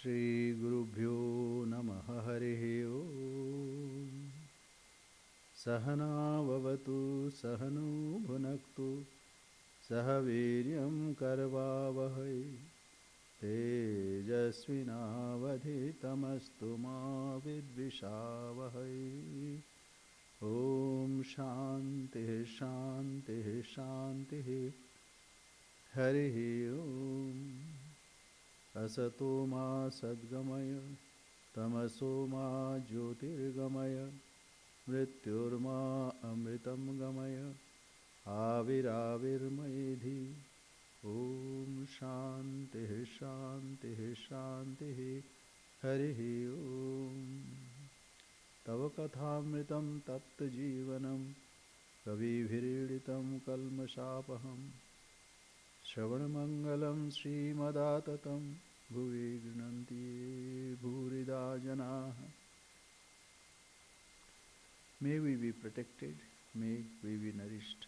Shri Gurubhyo Namaha Harihi Om Sahana Vavatu Sahanu Bhunaktu Sahaviryam Karvavahai Tejasvinavadhitamastu ma vidvishavahai Om Shanti Shanti Shanti Harihi Om Asato ma sadgamaya tamaso ma jyotirgamaya mrityurma amritam gamaya aviravirmaidhi Om Shanti Shanti Shanti Harihi Om Tava kathamritam tapta jivanam kavibhiriditam kalmashapaham Shravanamangalam Srimadatam Bhuvi Grananti Bhurida Janaha. May we be protected, may we be nourished,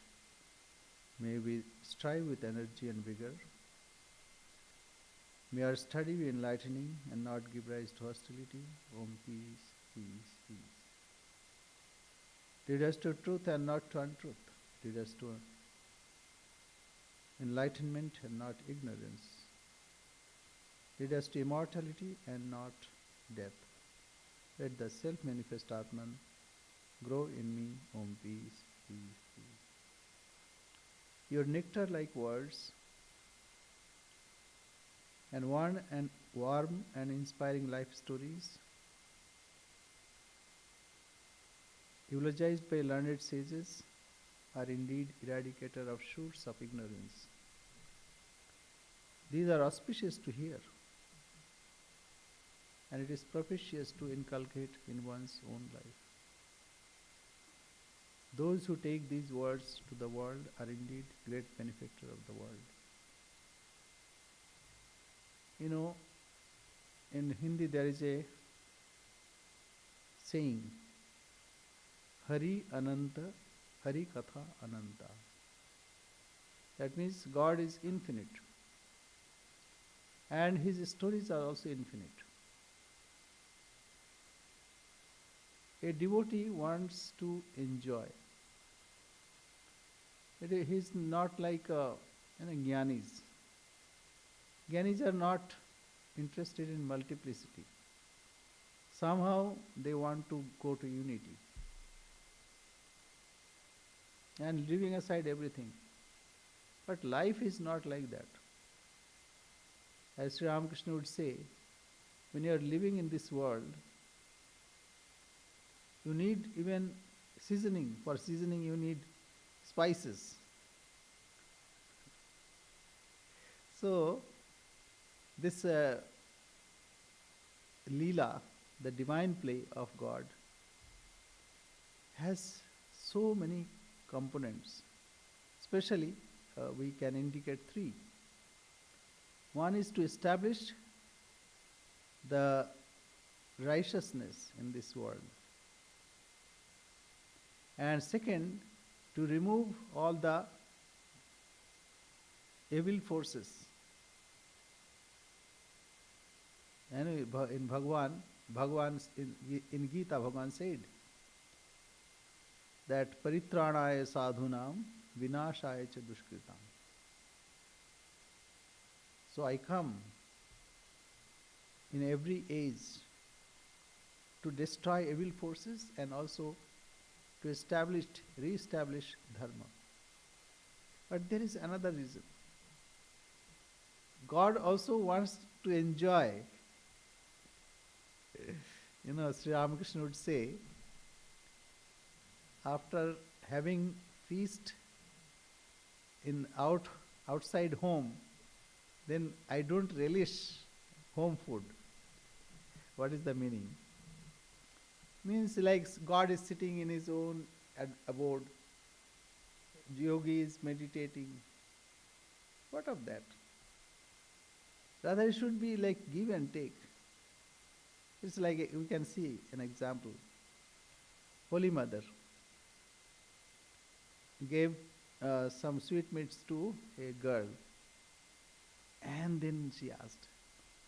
may we strive with energy and vigor, may our study be enlightening and not give rise to hostility. Om peace, peace, peace. Lead us to truth and not to untruth. Lead us to enlightenment and not ignorance. Lead us to immortality and not death. Let the self-manifest Atman grow in me. Om peace, peace, peace. Your nectar-like words and warm and inspiring life stories, eulogized by learned sages, are indeed eradicator of shoots of ignorance. These are auspicious to hear, and it is propitious to inculcate in one's own life. Those who take these words to the world are indeed great benefactor of the world. You know, in Hindi there is a saying, Hari Ananta, Hari Katha Ananta. That means God is infinite. And His stories are also infinite. A devotee wants to enjoy. He is not like jnanis. Jnanis are not interested in multiplicity. Somehow they want to go to unity. And leaving aside everything. But life is not like that. As Sri Ramakrishna would say, when you are living in this world, you need even seasoning. For seasoning you need spices. So, this Leela, the divine play of God, has so many components. Especially, we can indicate three. One is to establish the righteousness in this world. And second, to remove all the evil forces. And in Bhagavan in Gita, Bhagavan said that paritranaya sadhunam vinashaya cha dushkritam. So I come in every age to destroy evil forces and also to re-establish dharma. But there is another reason. God also wants to enjoy. You know, Sri Ramakrishna would say, after having feast in outside home, then I don't relish home food. What is the meaning? Means like God is sitting in His own abode. Yogi is meditating. What of that? Rather it should be like give and take. It's like we can see an example. Holy Mother gave some sweetmeats to a girl. And then she asked,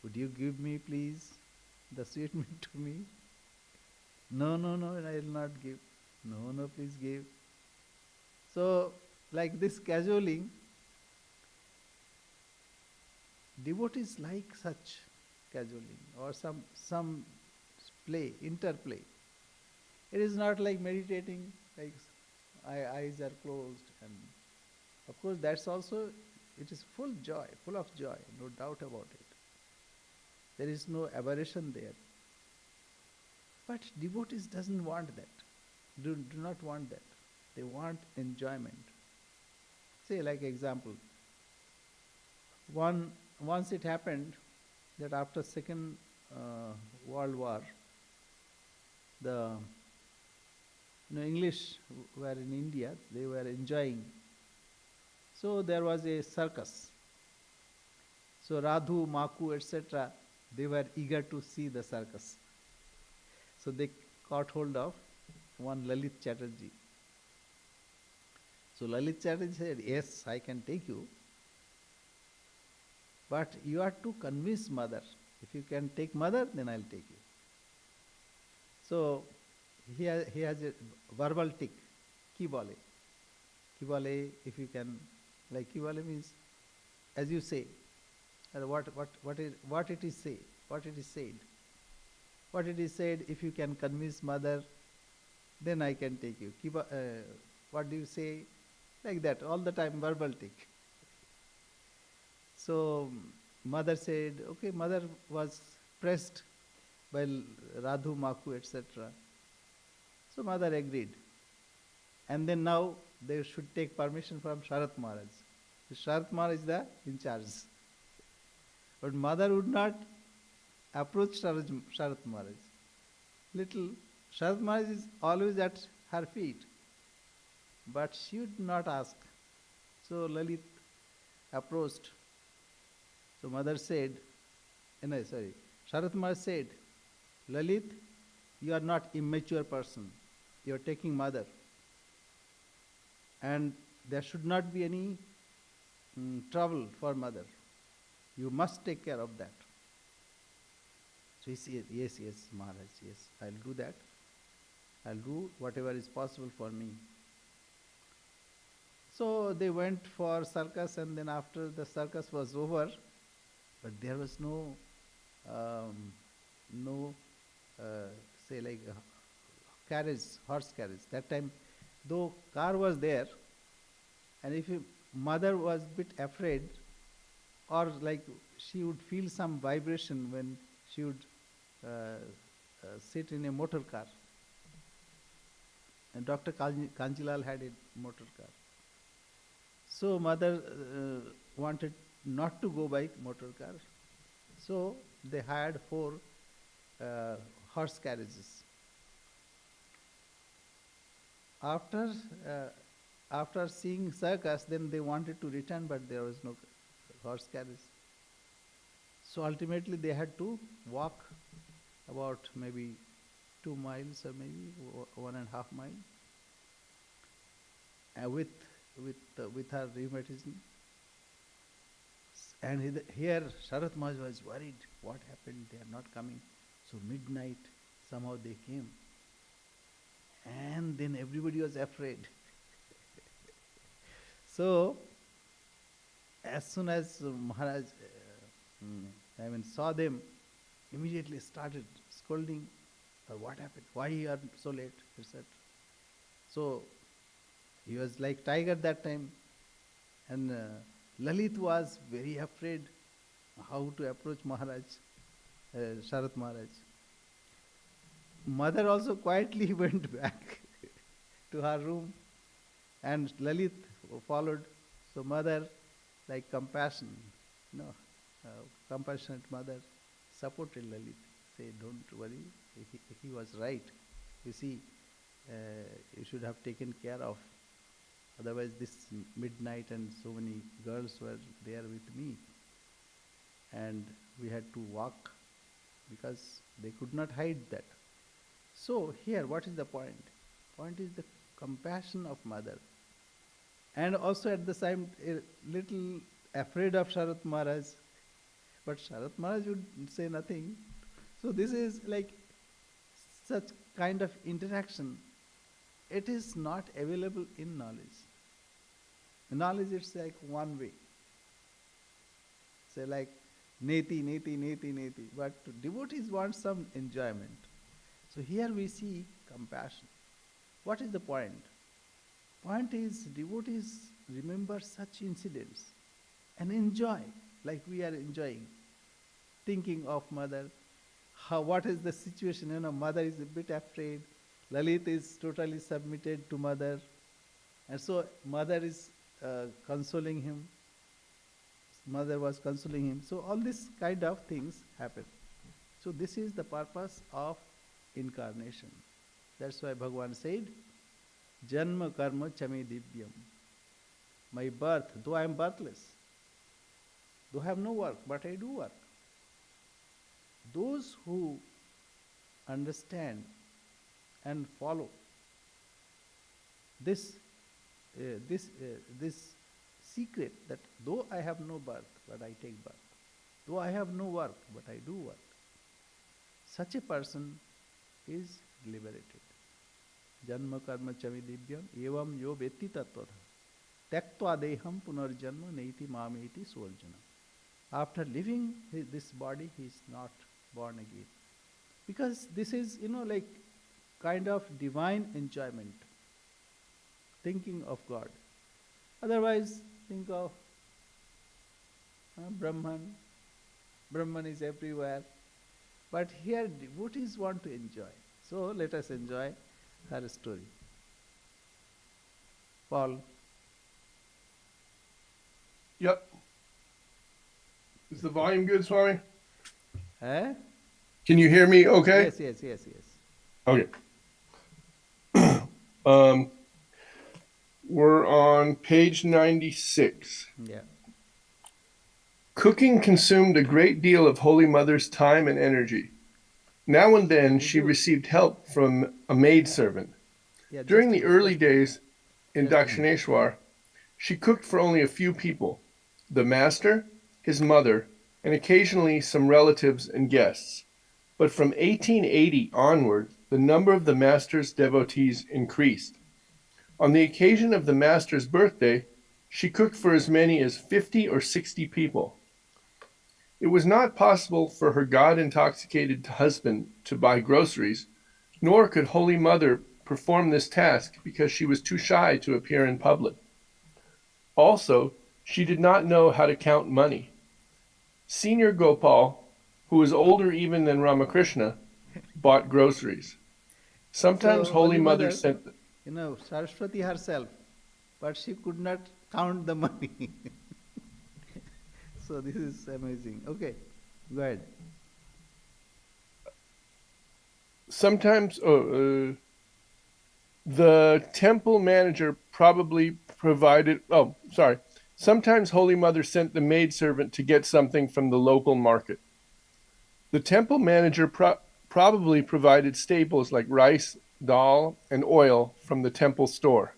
Would you give me, please, the sweetmeat to me? No, no, no, I will not give. No, no, please give. So, like this cajoling, devotees like such cajoling or some play, interplay. It is not like meditating, like eyes are closed, and of course that's also, it is full of joy, no doubt about it. There is no aberration there. But devotees doesn't want that. Do not want that. They want enjoyment. Say, like example, once it happened that after Second World War, the English were in India, they were enjoying. So there was a circus. So Radhu, Maku, etc., they were eager to see the circus. So they caught hold of one Lalit Chatterjee. So Lalit Chatterjee said, yes, I can take you, but you are to convince mother. If you can take mother, then I'll take you. So he has a verbal tick, ki bole. Ki bole, if you can, like ki bole means, as you say, what it is said. What it is said, if you can convince mother, then I can take you. What do you say? Like that, all the time, verbal tick. So mother said, okay, mother was pressed by Radhu, Maku, etc. So mother agreed. And then now they should take permission from Sharat Maharaj. Sharat Maharaj is the in charge. But mother would not approach Sharat Maharaj. Sharat Maharaj is always at her feet. But she would not ask. So Lalit approached. So mother said, Sharat Maharaj said, Lalit, you are not immature person. You are taking mother. And there should not be any trouble for mother. You must take care of that. So he said, yes, Maharaj, yes, I'll do that. I'll do whatever is possible for me. So they went for circus, and then after the circus was over, but there was no carriage, horse carriage. That time, though car was there, and if mother was a bit afraid, or like she would feel some vibration when she would sit in a motor car. And Dr. Kanjilal had a motor car. So mother wanted not to go by motor car. So they hired 4 horse carriages. After seeing circus, then they wanted to return, but there was no horse carriage. So ultimately they had to walk about maybe 2 miles or maybe 1.5 miles with her rheumatism. And here Sharat Maharaj was worried. What happened? They are not coming. So midnight, somehow they came. And then everybody was afraid. So, as soon as Maharaj saw them, immediately started scolding. What happened? Why you are so late? Etc. So, he was like tiger that time. And Lalit was very afraid how to approach Maharaj, Sharat Maharaj. Mother also quietly went back to her room, and Lalit followed. So mother, like compassion, compassionate mother, supported Lalit. Say, don't worry, he was right. You see, you should have taken care of. Otherwise this midnight and so many girls were there with me. And we had to walk because they could not hide that. So here, what is the point? Point is the compassion of mother. And also at the same, a little afraid of Sharat Maharaj, but Sharat Maharaj would say nothing. So this is like such kind of interaction. It is not available in knowledge. Knowledge is like one way. Say like neti, neti, neti, neti. But devotees want some enjoyment. So here we see compassion. What is the point? Point is devotees remember such incidents and enjoy like we are enjoying. Thinking of mother, how what is the situation? Mother is a bit afraid. Lalit is totally submitted to mother. And so mother is consoling him. Mother was consoling him. So all these kind of things happen. So this is the purpose of incarnation. That's why Bhagavan said, Janma karma chame divyam. My birth, though I am birthless, though I have no work, but I do work. Those who understand and follow this secret that though I have no birth, but I take birth. Though I have no work, but I do work. Such a person is liberated. Janma karma chami divyam evam yo vetti tattvata tyaktva deham punarjanma neiti mameti suarjana. After leaving this body, he is not born again. Because this is, like kind of divine enjoyment. Thinking of God. Otherwise, think of Brahman. Brahman is everywhere. But here devotees want to enjoy. So let us enjoy her story. Paul. Yep. Is the volume good, Swami? Eh? Can you hear me okay? Yes. Okay. We're on page 96. Yeah. Cooking consumed a great deal of Holy Mother's time and energy. Now and then she received help from a maidservant. Yeah, During the early days in Dakshineshwar, she cooked for only a few people, the master, his mother, and occasionally some relatives and guests. But from 1880 onward, the number of the master's devotees increased. On the occasion of the master's birthday, she cooked for as many as 50 or 60 people. It was not possible for her God-intoxicated husband to buy groceries, nor could Holy Mother perform this task because she was too shy to appear in public. Also, she did not know how to count money. Senior Gopal, who was older even than Ramakrishna, bought groceries. Sometimes So, Holy Mother sent... Saraswati herself, but she could not count the money. So this is amazing. Okay, go ahead. Sometimes the temple manager probably provided... Sometimes Holy Mother sent the maidservant to get something from the local market. The temple manager probably provided staples like rice, dal, and oil from the temple store.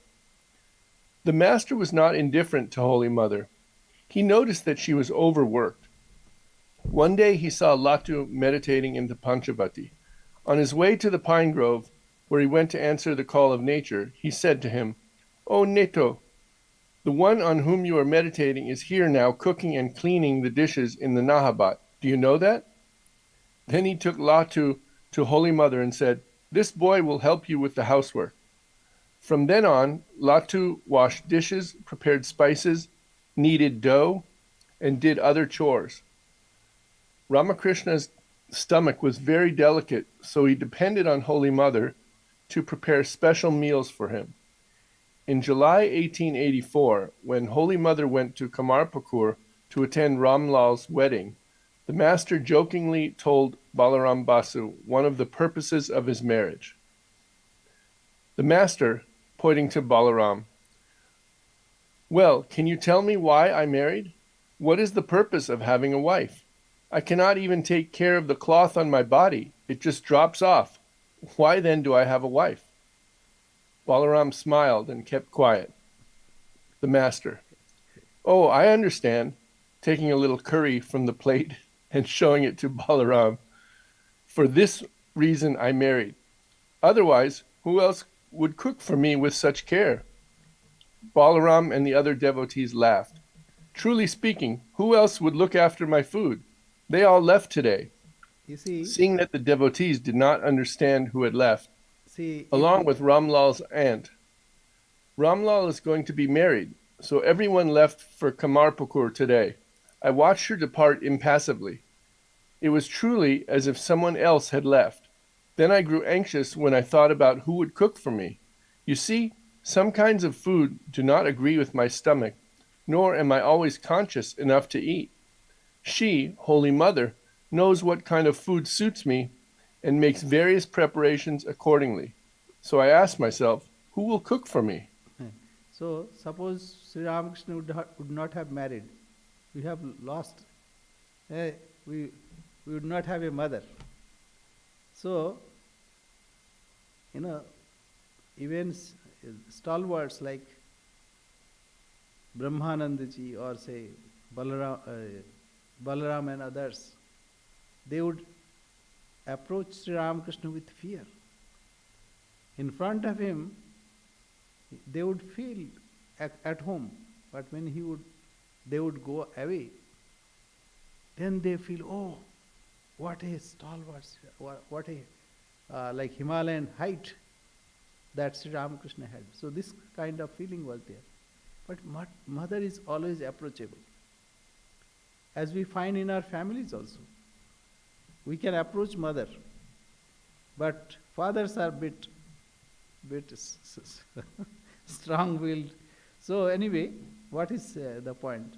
The master was not indifferent to Holy Mother. He noticed that she was overworked. One day he saw Latu meditating in the Panchavati. On his way to the pine grove, where he went to answer the call of nature, he said to him, "Oh Neto, the one on whom you are meditating is here now cooking and cleaning the dishes in the Nahabat. Do you know that?" Then he took Latu to Holy Mother and said, "This boy will help you with the housework." From then on, Latu washed dishes, prepared spices, kneaded dough, and did other chores. Ramakrishna's stomach was very delicate, so he depended on Holy Mother to prepare special meals for him. In July 1884, when Holy Mother went to Kamarpakur to attend Ramlal's wedding, the master jokingly told Balaram Basu one of the purposes of his marriage. The master, pointing to Balaram, "Well, can you tell me why I married? What is the purpose of having a wife? I cannot even take care of the cloth on my body. It just drops off. Why then do I have a wife?" Balaram smiled and kept quiet. The master, "Oh, I understand," taking a little curry from the plate. and showing it to Balaram. For this reason I married. Otherwise, who else would cook for me with such care? Balaram and the other devotees laughed. Truly speaking, who else would look after my food? They all left today. You see, Seeing that the devotees did not understand who had left, if along with Ramlal's aunt, Ramlal is going to be married, so everyone left for Kamarpukur today. I watched her depart impassively. It was truly as if someone else had left. Then I grew anxious when I thought about who would cook for me. You see, some kinds of food do not agree with my stomach, nor am I always conscious enough to eat. She, Holy Mother, knows what kind of food suits me and makes various preparations accordingly. So I asked myself, who will cook for me? so suppose Sri Ramakrishna would not have married, we have lost, eh, we would not have a mother. So, even stalwarts like Brahmanandaji or say Balaram and others, they would approach Sri Ramakrishna with fear. In front of him, they would feel at home, but when they would go away, then they feel, oh, what a stalwart, what a like Himalayan height that Sri Ramakrishna had. So this kind of feeling was there. But mother is always approachable. As we find in our families also. We can approach mother, but fathers are bit strong-willed. So anyway, what is the point?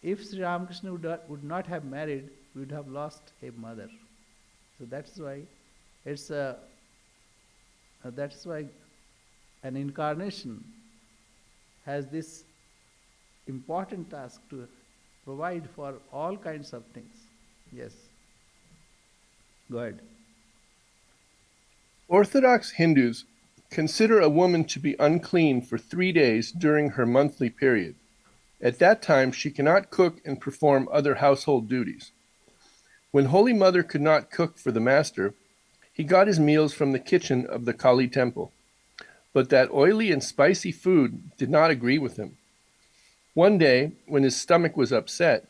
If Sri Ramakrishna would not have married, we would have lost a mother. So that's why that's why an incarnation has this important task to provide for all kinds of things. Yes. Go ahead. Orthodox Hindus consider a woman to be unclean for 3 days during her monthly period. At that time, she cannot cook and perform other household duties. When Holy Mother could not cook for the master, he got his meals from the kitchen of the Kali temple. But that oily and spicy food did not agree with him. One day, when his stomach was upset,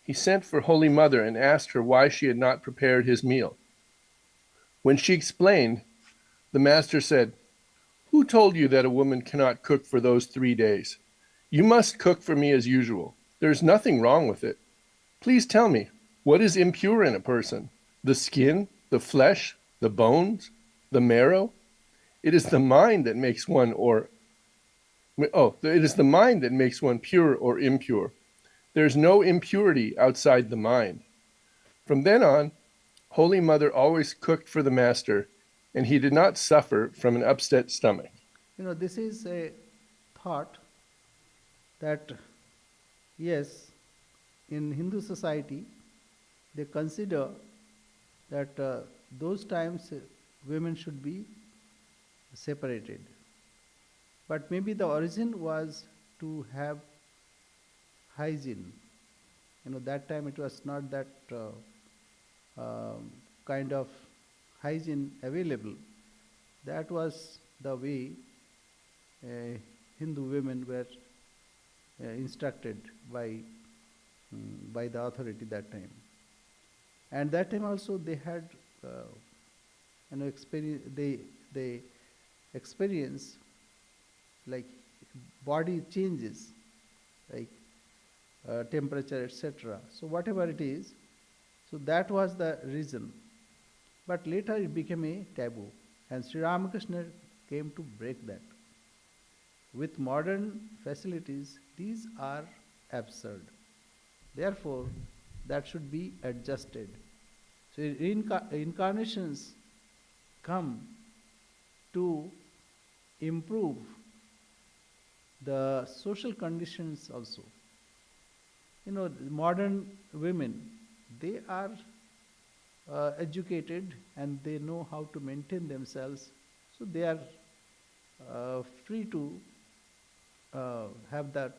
he sent for Holy Mother and asked her why she had not prepared his meal. When she explained, the master said, "Who told you that a woman cannot cook for those 3 days? You must cook for me as usual. There is nothing wrong with it. Please tell me, what is impure in a person? The skin, the flesh, the bones, the marrow? It is the mind that makes one it is the mind that makes one pure or impure. There is no impurity outside the mind." From then on, Holy Mother always cooked for the master, and he did not suffer from an upset stomach. This is a thought that, yes, in Hindu society, they consider that those times women should be separated. But maybe the origin was to have hygiene. That time it was not that kind of hygiene available. That was the way Hindu women were instructed by the authority that time. And that time also they had experience. They experience like body changes, like temperature, etc. So whatever it is, so that was the reason. But later it became a taboo, and Sri Ramakrishna came to break that. With modern facilities, these are absurd. Therefore, that should be adjusted. So incarnations come to improve the social conditions also. Modern women, they are educated and they know how to maintain themselves, so they are free to have that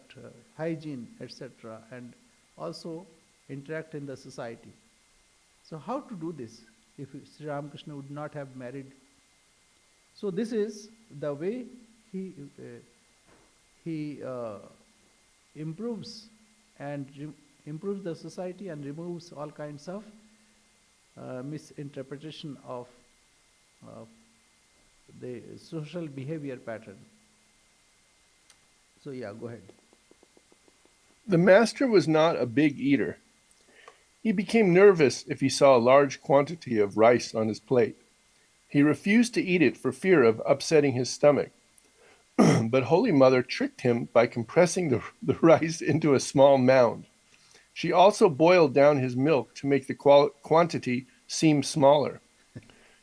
hygiene, etc., and also interact in the society. So how to do this if Sri Ramakrishna would not have married? So this is the way he he improves and improves the society and removes all kinds of misinterpretation of the social behavior pattern. So yeah, go ahead. The master was not a big eater. He became nervous if he saw a large quantity of rice on his plate. He refused to eat it for fear of upsetting his stomach. But Holy Mother tricked him by compressing the rice into a small mound. She also boiled down his milk to make the quantity seem smaller.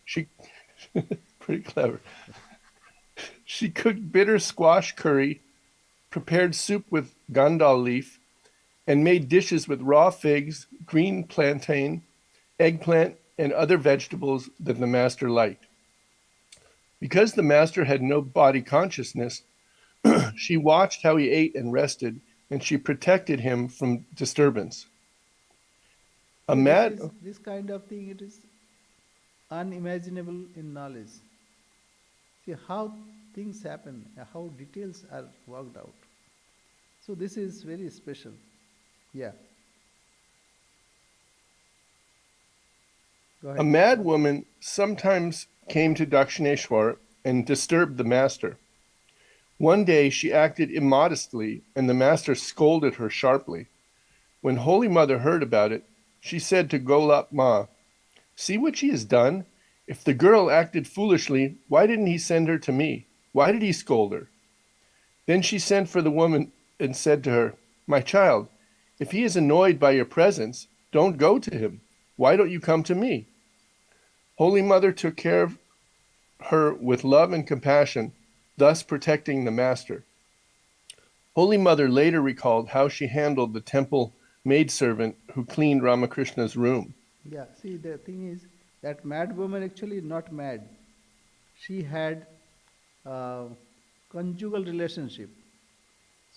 She, pretty clever. She cooked bitter squash curry, prepared soup with gandal leaf, and made dishes with raw figs, green plantain, eggplant, and other vegetables that the master liked. Because the master had no body consciousness, she watched how he ate and rested, and she protected him from disturbance. A See, mad this kind of thing, it is unimaginable in knowledge. See how things happen, how details are worked out. So this is very special. Yeah. Go a ahead. mad woman sometimes came to Dakshineshwar and disturbed the master. One day she acted immodestly, and the master scolded her sharply. When Holy Mother heard about it, she said to Golap Ma, "See what she has done? If the girl acted foolishly, why didn't he send her to me? Why did he scold her?" Then she sent for the woman and said to her, "My child, if he is annoyed by your presence, don't go to him. Why don't you come to me?" Holy Mother took care of her with love and compassion, thus protecting the master. Holy Mother later recalled how she handled the temple maidservant who cleaned Ramakrishna's room. Yeah, see, the thing is that mad woman actually not mad. She had uh, conjugal relationship.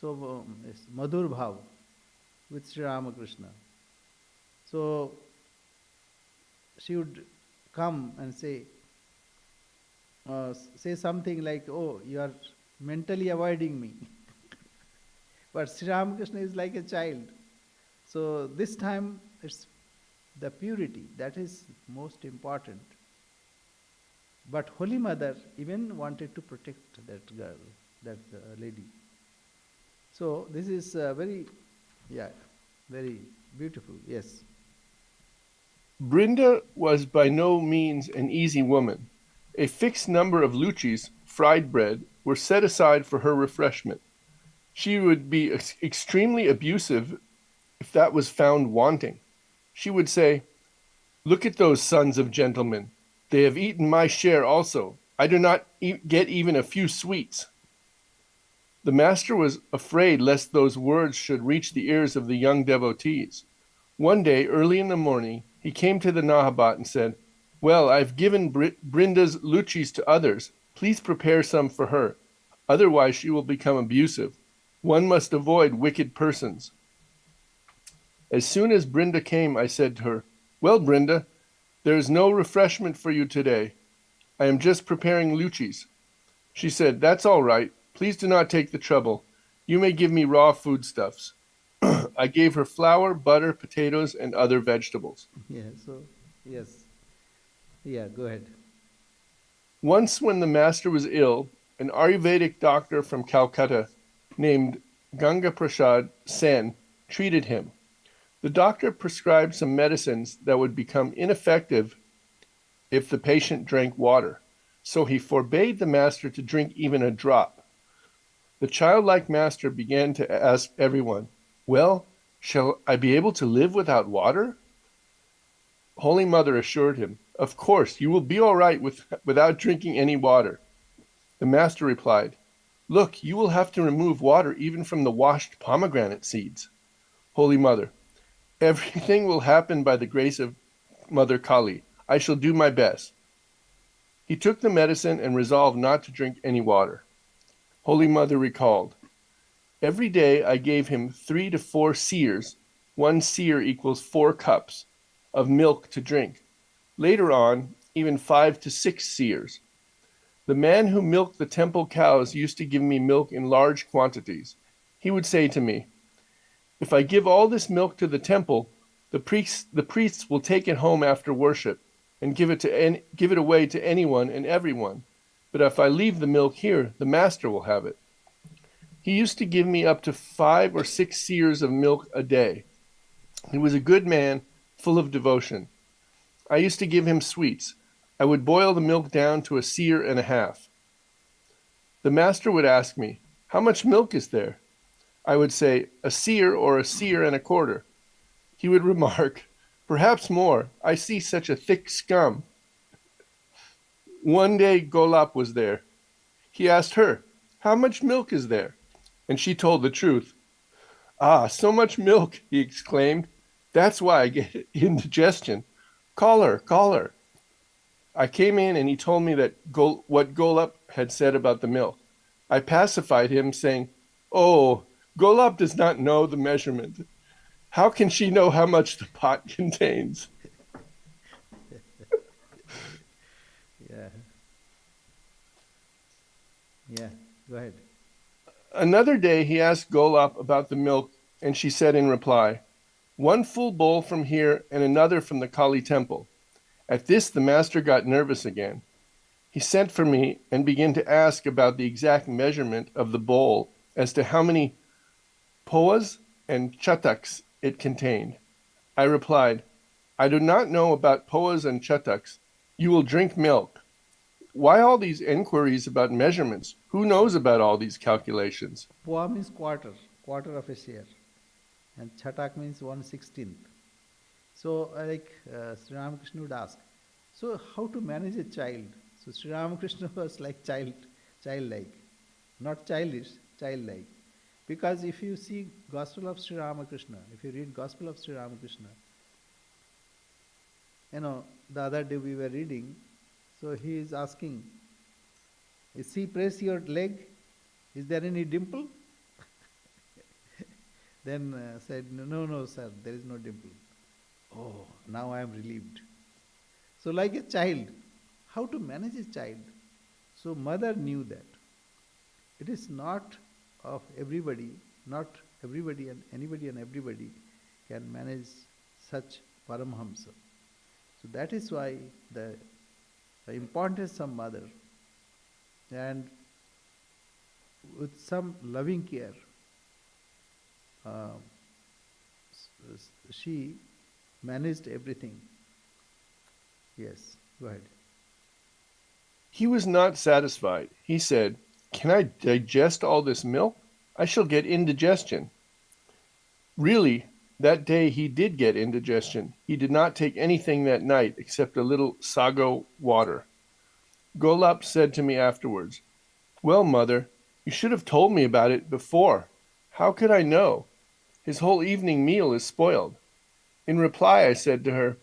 So, it's Madhur Bhav with Sri Ramakrishna. So, she would come and say something like, "Oh, you are mentally avoiding me." But Sri Ramakrishna is like a child. So this time it's the purity that is most important. But Holy Mother even wanted to protect that girl, that lady. So this is yeah, very beautiful. Yes. Brinda was by no means an easy woman. A fixed number of luchis, fried bread, were set aside for her refreshment. She would be extremely abusive if that was found wanting. She would say, "Look at those sons of gentlemen. They have eaten my share also. I do not get even a few sweets." The master was afraid lest those words should reach the ears of the young devotees. One day, early in the morning, he came to the Nahabat and said, "Well, I've given Brinda's luchis to others. Please prepare some for her. Otherwise she will become abusive. One must avoid wicked persons." As soon as Brinda came, I said to her, "Well, Brinda, there is no refreshment for you today. I am just preparing luchis." She said, "That's all right. Please do not take the trouble. You may give me raw foodstuffs." I gave her flour, butter, potatoes, and other vegetables. Yeah. So yes. Yeah. Go ahead. Once, when the master was ill, an Ayurvedic doctor from Calcutta named Ganga Prasad Sen treated him. The doctor prescribed some medicines that would become ineffective if the patient drank water, so he forbade the master to drink even a drop. The childlike master began to ask everyone, "Well, shall I be able to live without water?" Holy Mother assured him, "Of course, you will be all right without drinking any water." The master replied, "Look, you will have to remove water even from the washed pomegranate seeds." Holy Mother, "Everything will happen by the grace of Mother Kali. I shall do my best." He took the medicine and resolved not to drink any water. Holy Mother recalled, "Every day I gave him 3 to 4 seers. 1 seer equals 4 cups. of milk to drink. Later on, even 5 to 6 seers. The man who milked the temple cows used to give me milk in large quantities. He would say to me, "If I give all this milk to the temple, the priests will take it home after worship and give it away to anyone and everyone. But if I leave the milk here, the master will have it." He used to give me up to 5 or 6 seers of milk a day. He was a good man, full of devotion. I used to give him sweets. I would boil the milk down to a seer and a half. The master would ask me, "How much milk is there?" I would say, "A seer or a seer and a quarter." He would remark, "Perhaps more. I see such a thick scum." One day Golap was there. He asked her, "How much milk is there?" And she told the truth. "Ah, so much milk," he exclaimed. "That's why I get indigestion. Call her, call her." I came in and he told me what Golap had said about the milk. I pacified him, saying, "Oh, Golap does not know the measurement. How can she know how much the pot contains?" Yeah. Yeah. Go ahead. Another day he asked Golap about the milk, and she said in reply, "One full bowl from here and another from the Kali temple." At this, the master got nervous again. He sent for me and began to ask about the exact measurement of the bowl as to how many poas and chataks it contained. I replied, "I do not know about poas and chataks. You will drink milk. Why all these enquiries about measurements? Who knows about all these calculations?" Poa means quarter, quarter of a share, and chatak means 1/16th. So, Sri Ramakrishna would ask, so how to manage a child? So Sri Ramakrishna was like childlike, not childish, childlike. Because if you see Gospel of Sri Ramakrishna, if you read Gospel of Sri Ramakrishna, the other day we were reading, so he is asking, "See, press your leg. Is there any dimple?" Then said, "No, no, sir, there is no dimple." Oh, now I am relieved. So like a child, how to manage a child? So mother knew that. It is not of everybody, not everybody and anybody and everybody can manage such Paramhamsa. So that is why the importance of mother, and with some loving care, she managed everything. Yes, go ahead. He was not satisfied. He said, "Can I digest all this milk? I shall get indigestion." Really, that day he did get indigestion. He did not take anything that night except a little sago water. Golap said to me afterwards, "Well, mother, you should have told me about it before. How could I know? His whole evening meal is spoiled." In reply, I said to her,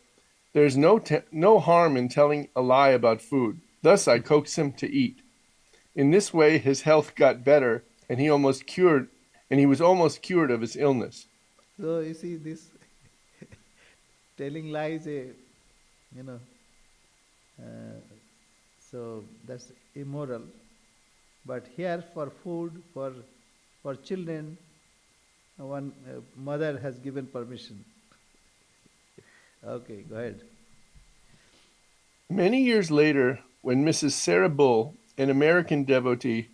"There is no harm in telling a lie about food." Thus I coaxed him to eat. In this way his health got better, and he was almost cured of his illness. So you see this telling lies, you know, uh, so that's immoral. But here for food, for children, one mother has given permission. Okay, go ahead. Many years later, when Mrs. Sarah Bull, an American devotee,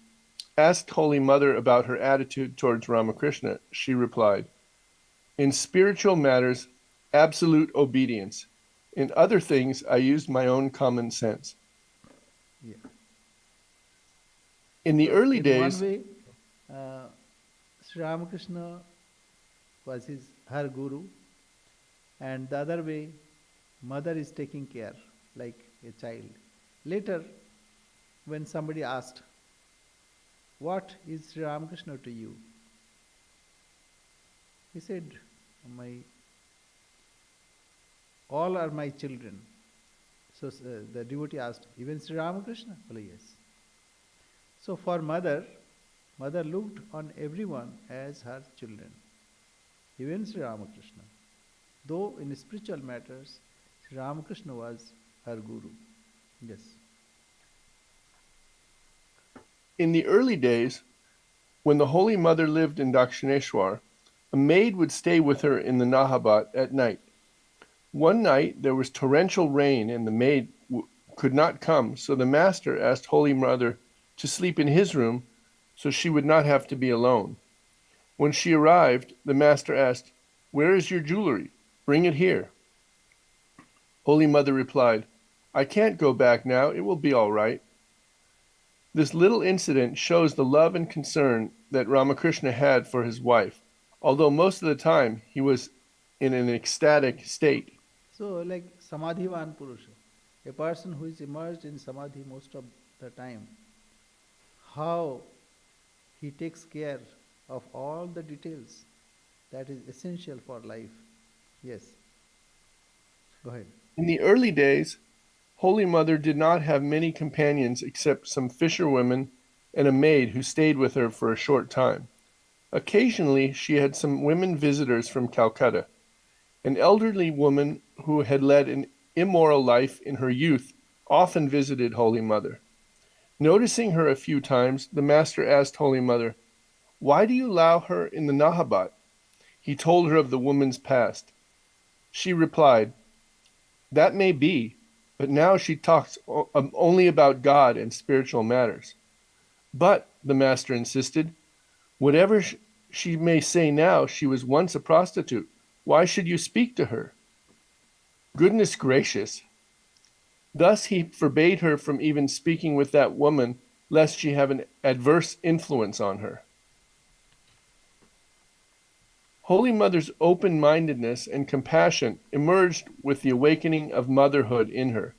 asked Holy Mother about her attitude towards Ramakrishna, she replied, "In spiritual matters, absolute obedience. In other things, I used my own common sense." Yeah. In the So early in one days, way, uh, Sri Ramakrishna was her guru, and the other way, mother is taking care like a child. Later, when somebody asked, "What is Sri Ramakrishna to you?" He said, "My all are my children." So the devotee asked, "Even Sri Ramakrishna?" Well, yes. So for mother looked on everyone as her children, even Sri Ramakrishna. though in spiritual matters, Sri Ramakrishna was her guru. Yes. In the early days, when the Holy Mother lived in Dakshineshwar, a maid would stay with her in the Nahabat at night. One night there was torrential rain and the maid could not come, so the master asked Holy Mother to sleep in his room so she would not have to be alone. When she arrived, the master asked, "Where is your jewelry? Bring it here." Holy Mother replied, "I can't go back now. It will be all right." This little incident shows the love and concern that Ramakrishna had for his wife, although most of the time he was in an ecstatic state. So, like Samadhivan Purusha, a person who is immersed in Samadhi most of the time, how he takes care of all the details that is essential for life. Yes. Go ahead. In the early days, Holy Mother did not have many companions except some fisherwomen and a maid who stayed with her for a short time. Occasionally, she had some women visitors from Calcutta. An elderly woman who had led an immoral life in her youth often visited Holy Mother. Noticing her a few times, the master asked Holy Mother, "Why do you allow her in the Nahabat?" He told her of the woman's past. She replied, "That may be, but now she talks only about God and spiritual matters." "But," the master insisted, "whatever she may say now, she was once a prostitute. Why should you speak to her?" Goodness gracious! Thus he forbade her from even speaking with that woman, lest she have an adverse influence on her. Holy Mother's open-mindedness and compassion emerged with the awakening of motherhood in her.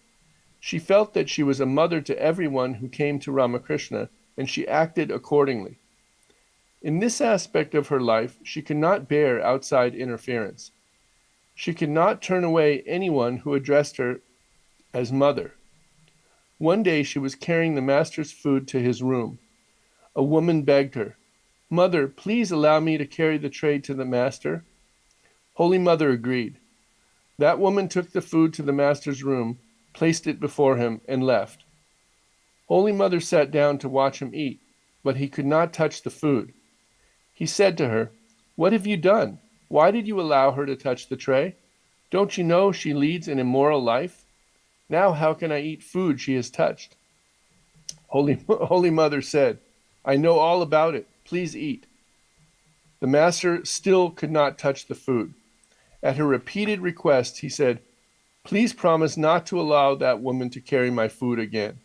She felt that she was a mother to everyone who came to Ramakrishna, and she acted accordingly. In this aspect of her life, she could not bear outside interference. She could not turn away anyone who addressed her as mother. One day she was carrying the master's food to his room. A woman begged her, "Mother, please allow me to carry the tray to the master." Holy Mother agreed. That woman took the food to the master's room, placed it before him, and left. Holy Mother sat down to watch him eat, but he could not touch the food. He said to her, "What have you done? Why did you allow her to touch the tray? Don't you know she leads an immoral life? Now how can I eat food she has touched?" Holy Mother said, "I know all about it. Please eat." The master still could not touch the food. At her repeated requests, he said, "Please promise not to allow that woman to carry my food again."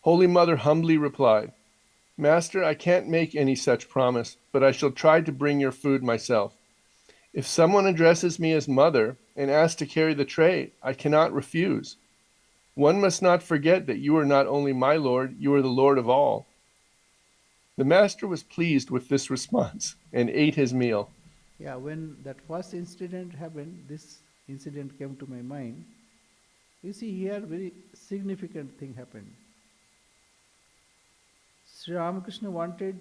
Holy Mother humbly replied, "Master, I can't make any such promise, but I shall try to bring your food myself. If someone addresses me as mother and asks to carry the tray, I cannot refuse. One must not forget that you are not only my Lord, you are the Lord of all." The master was pleased with this response and ate his meal. Yeah, when that first incident happened, this incident came to my mind. You see, here very significant thing happened. Sri Ramakrishna wanted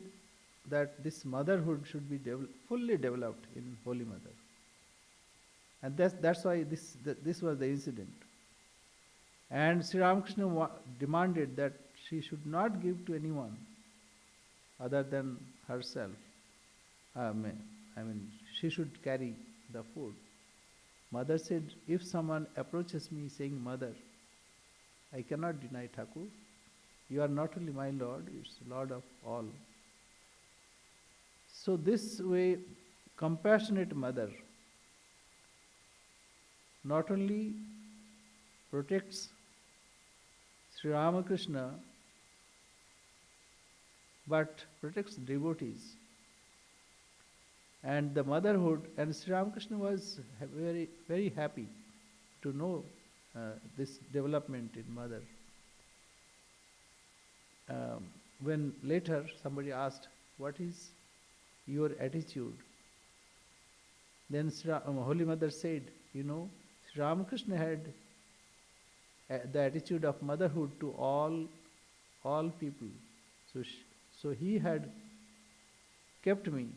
that this motherhood should be fully developed in Holy Mother. And that's why this was the incident. And Sri Ramakrishna demanded that she should not give to anyone other than herself. I mean, she should carry the food. Mother said, "If someone approaches me saying, 'Mother, I cannot deny Thakur. You are not only my Lord, it's Lord of all.'" So this way, compassionate mother not only protects Sri Ramakrishna, but protects devotees. And the motherhood, and Sri Ramakrishna was very, very happy to know this development in mother. When later somebody asked, "What is your attitude?" Then Holy Mother said, Sri Ramakrishna had the attitude of motherhood to all people. So he had kept me.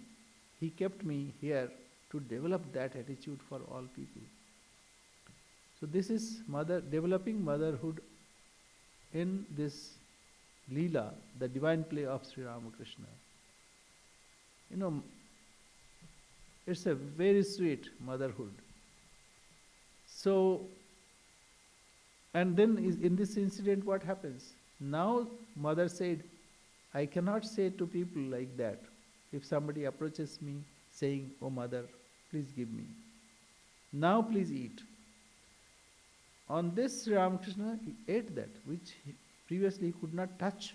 He kept me here to develop that attitude for all people. So this is developing motherhood in this Leela, the divine play of Sri Ramakrishna. You know, it's a very sweet motherhood. So, and then in this incident, what happens? Now, mother said, I cannot say to people like that. If somebody approaches me saying, oh mother, please give me. Now, please eat. On this, Sri Ramakrishna he ate that, which previously he could not touch.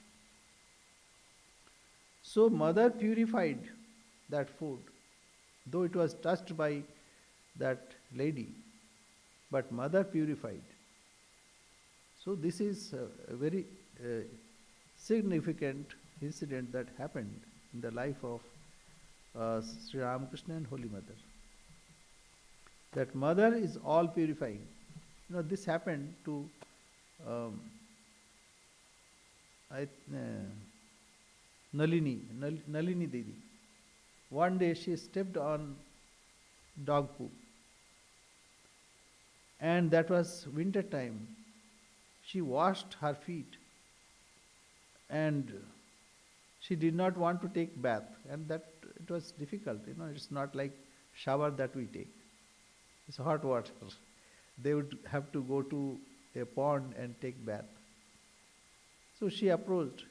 So, mother purified that food, though it was touched by that lady, but mother purified. So this is a very significant incident that happened in the life of Sri Ramakrishna and Holy Mother. That mother is all purifying. You know, this happened to Nalini Devi. One day she stepped on dog poo, and that was winter time. She washed her feet, and she did not want to take bath, and that it was difficult. You know, it's not like shower that we take. It's hot water. They would have to go to a pond and take bath. So she approached.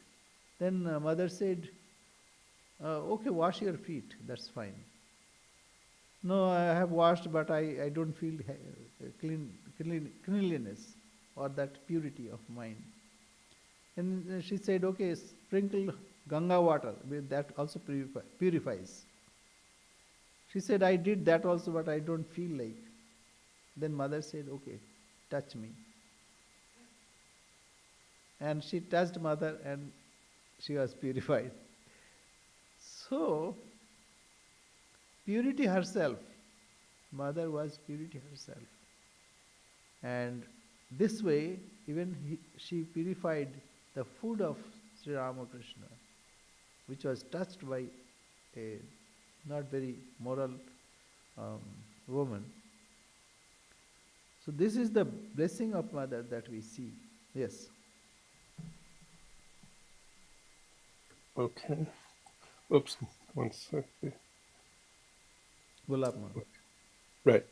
Then mother said, okay, wash your feet, that's fine. No, I have washed, but I don't feel cleanliness or that purity of mind. And she said, okay, sprinkle Ganga water, that also purifies. She said, I did that also, but I don't feel like. Then mother said, okay, touch me. And she touched mother and she was purified. So, purity herself, mother was purity herself. And this way, even she purified the food of Sri Ramakrishna, which was touched by a not very moral woman. So this is the blessing of mother that we see. Yes. Okay. Oops. One second. Gulab Ma. Right.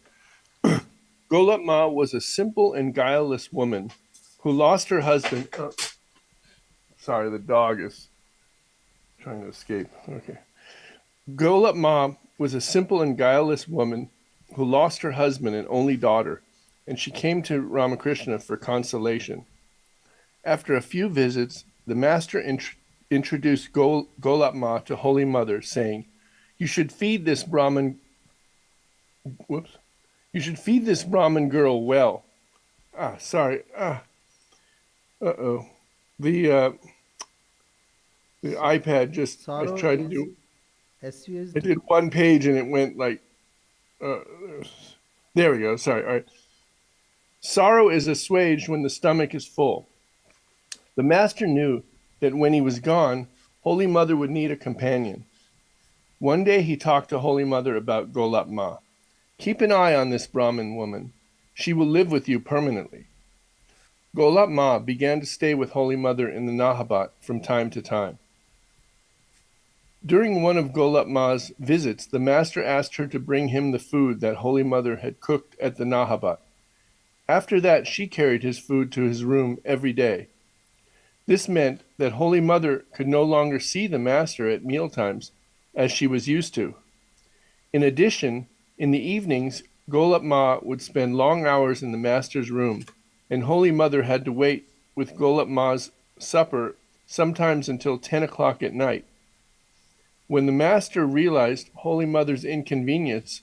Golap Ma was a simple and guileless woman who lost her husband. Oh, sorry, the dog is trying to escape. Okay. Golap Ma was a simple and guileless woman who lost her husband and only daughter, and she came to Ramakrishna for consolation. After a few visits, the master introduced Golap Ma to Holy Mother, saying, You should feed this Brahmin girl well. The iPad just, I Sorrow tried to is do, SUSD. I did one page and it went like, there we go, sorry, all right. Sorrow is assuaged when the stomach is full. The master knew that when he was gone, Holy Mother would need a companion. One day he talked to Holy Mother about Golap Ma. Keep an eye on this Brahmin woman. She will live with you permanently. Golap Ma began to stay with Holy Mother in the Nahabat from time to time. During one of Golap Ma's visits, the master asked her to bring him the food that Holy Mother had cooked at the Nahabat. After that, she carried his food to his room every day. This meant that Holy Mother could no longer see the master at mealtimes, as she was used to. In addition, in the evenings, Golap Ma would spend long hours in the master's room, and Holy Mother had to wait with Golap Ma's supper sometimes until 10 o'clock at night. When the master realized Holy Mother's inconvenience,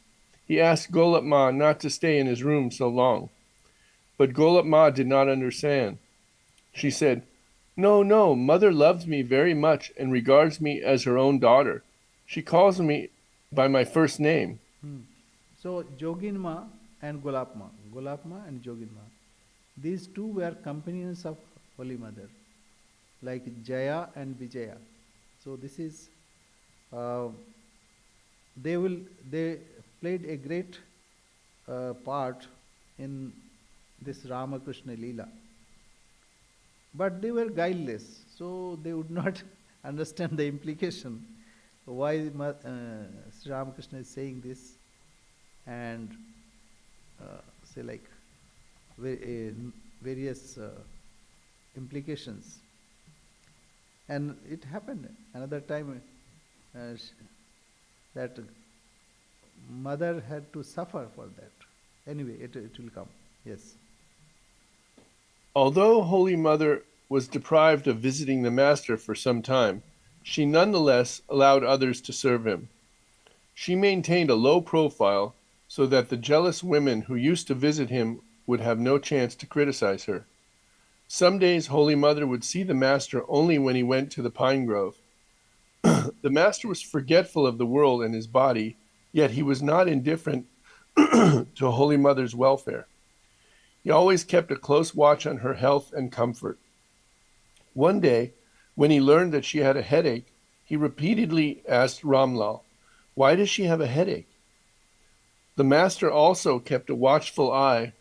he asked Golap Ma not to stay in his room so long. But Golap Ma did not understand. She said, No, Mother loves me very much and regards me as her own daughter. She calls me by my first name. So Jogin Ma and Golap Ma and Jogin Ma, these two were companions of Holy Mother, like Jaya and Vijaya. So this is, they played a great part in this Ramakrishna Leela. But they were guileless, so they would not understand the implication. Why Sri Ramakrishna is saying this, and say like various implications. And it happened another time that mother had to suffer for that. Anyway, it will come. Yes. Although Holy Mother was deprived of visiting the Master for some time, she nonetheless allowed others to serve him. She maintained a low profile so that the jealous women who used to visit him would have no chance to criticize her. Some days Holy Mother would see the Master only when he went to the pine grove. The Master was forgetful of the world and his body, yet he was not indifferent to Holy Mother's welfare. He always kept a close watch on her health and comfort. One day, when he learned that she had a headache, he repeatedly asked Ramlal, "Why does she have a headache?" The Master also kept a watchful eye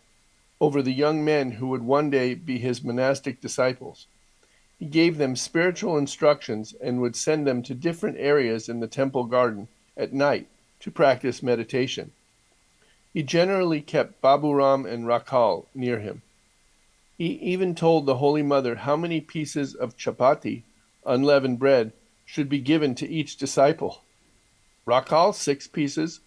over the young men who would one day be his monastic disciples. He gave them spiritual instructions and would send them to different areas in the temple garden at night to practice meditation. He generally kept Baburam and Rakhal near him. He even told the Holy Mother how many pieces of chapati, unleavened bread, should be given to each disciple. Rakhal 6 pieces,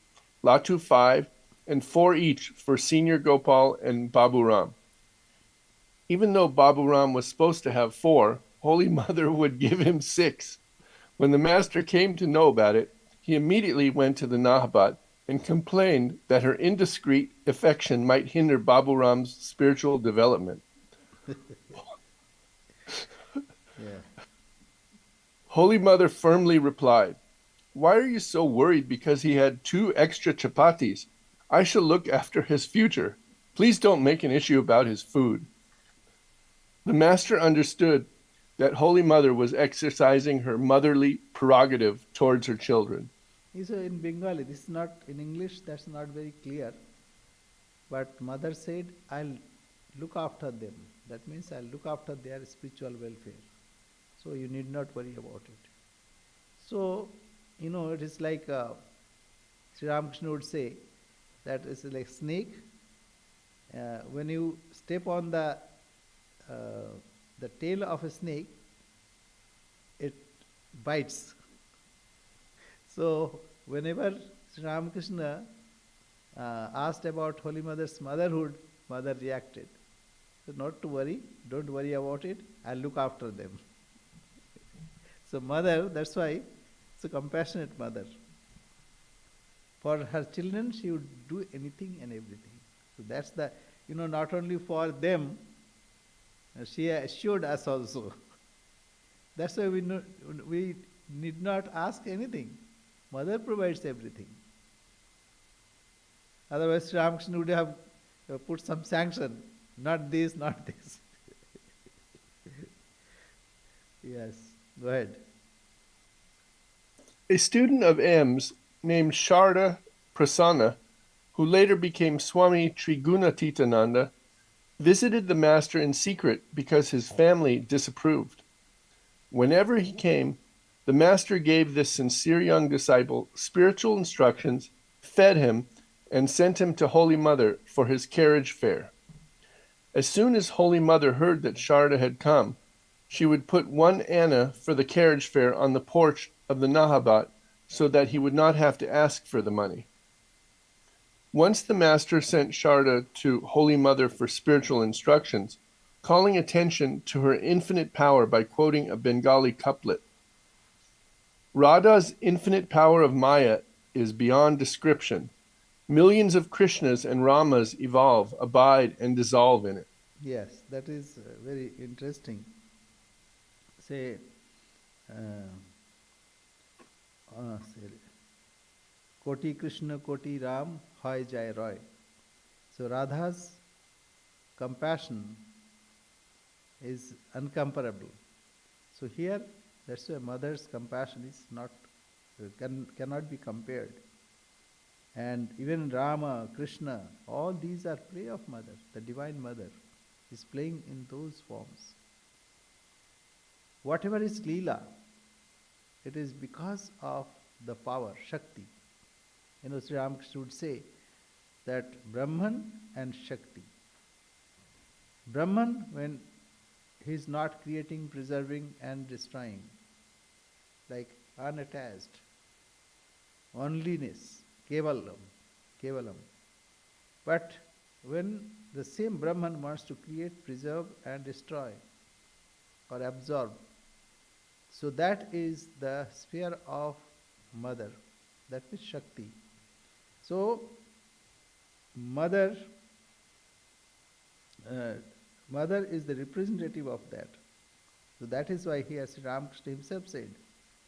Latu 5, and 4 each for Senior Gopal and Baburam. Even though Baburam was supposed to have 4, Holy Mother would give him 6. When the Master came to know about it, he immediately went to the Nahabat and complained that her indiscreet affection might hinder Baburam's spiritual development. Yeah. Holy Mother firmly replied, "Why are you so worried because he had 2 extra chapatis? I shall look after his future. Please don't make an issue about his food." The Master understood that Holy Mother was exercising her motherly prerogative towards her children. So in Bengali, this is not in English, that's not very clear. But mother said, I'll look after them. That means I'll look after their spiritual welfare. So you need not worry about it. So, it is like Sri Ramakrishna would say that it's like snake. When you step on the tail of a snake, it bites. So whenever Sri Ramakrishna asked about Holy Mother's motherhood, mother reacted. So not to worry, don't worry about it, I'll look after them. So mother, that's why it's a compassionate mother. For her children, she would do anything and everything. So that's the, not only for them, she assured us also. That's why we need not ask anything. Mother provides everything. Otherwise, Sri Ramakrishna would have put some sanction. Not this, not this. Yes, go ahead. A student of M's named Sarada Prasanna, who later became Swami Trigunatitananda, visited the Master in secret because his family disapproved. Whenever he came, the Master gave this sincere young disciple spiritual instructions, fed him, and sent him to Holy Mother for his carriage fare. As soon as Holy Mother heard that Sarada had come, she would put 1 anna for the carriage fare on the porch of the Nahabat so that he would not have to ask for the money. Once the Master sent Sarada to Holy Mother for spiritual instructions, calling attention to her infinite power by quoting a Bengali couplet. Radha's infinite power of Maya is beyond description. Millions of Krishnas and Ramas evolve, abide, and dissolve in it. Yes, that is very interesting. Say, Koti Krishna, Koti Ram, Hoy Jai Roy. So Radha's compassion is uncomparable. So here, that's why mother's compassion is not cannot be compared. And even Rama, Krishna, all these are play of Mother. The Divine Mother is playing in those forms. Whatever is Leela, it is because of the power, Shakti. Sri Ramakrishna would say that Brahman and Shakti. Brahman, when he is not creating, preserving, and destroying, like unattached, onlyness, kevalam. But when the same Brahman wants to create, preserve, and destroy, or absorb, so that is the sphere of Mother, that is Shakti. So, Mother is the representative of that. So that is why here Sri Ramakrishna himself said,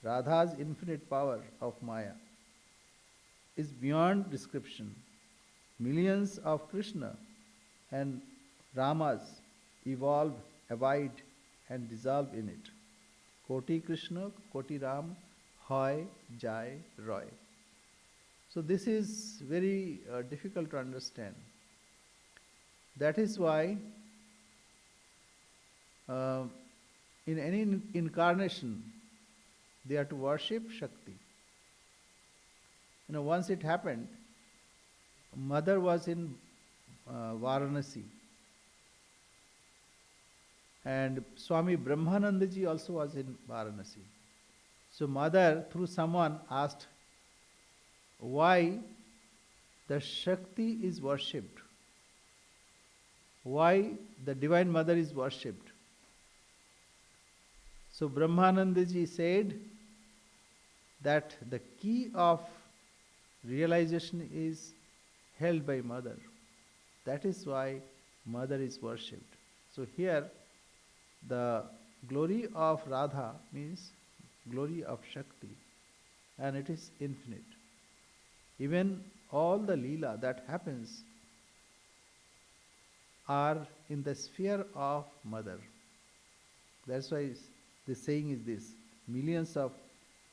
Radha's infinite power of Maya is beyond description. Millions of Krishna and Ramas evolve, abide, and dissolve in it. Koti Krishna, Koti Ram, Hoy, Jai, Roy. So this is very difficult to understand. That is why in any incarnation, they are to worship Shakti. Once it happened, Mother was in Varanasi, and Swami Brahmanandaji also was in Varanasi. So Mother, through someone, asked why the Shakti is worshipped, why the Divine Mother is worshipped. So Brahmanandaji said that the key of realization is held by Mother. That is why Mother is worshipped. So here the glory of Radha means glory of Shakti, and it is infinite. Even all the Leela that happens are in the sphere of Mother. That's why the saying is this: millions of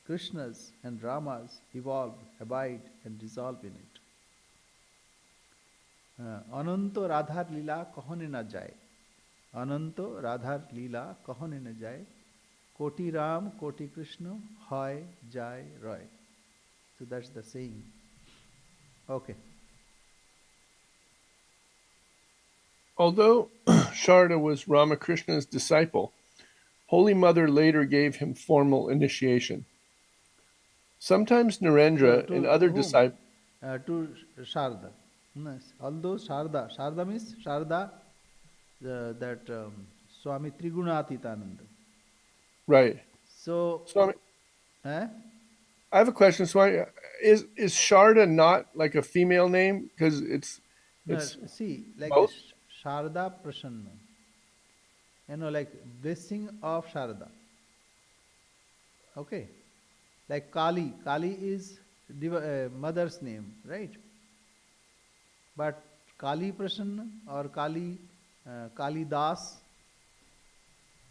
Krishnas and Ramas evolve, abide, and dissolve in it. Ananto Radhar Leela kahone na jaye. Ananto Radhar Leela kahone na jaye. Koti Ram, Koti Krishna, Hoy, Jai, Roy. So that's the saying. Okay. Although Sarada was Ramakrishna's disciple, Holy Mother later gave him formal initiation. Sometimes Narendra and other disciples. To Sarada. Although Sarada means Sarada, that Swami Trigunaatitananda. Right. So, Swami, eh? I have a question. Swami, is Sharda not like a female name? Because it's see, like both? Sharda Prasanna. Like blessing of Sharda. Okay. Like Kali. Kali is mother's name, right? But Kali Prasanna or Kali Das,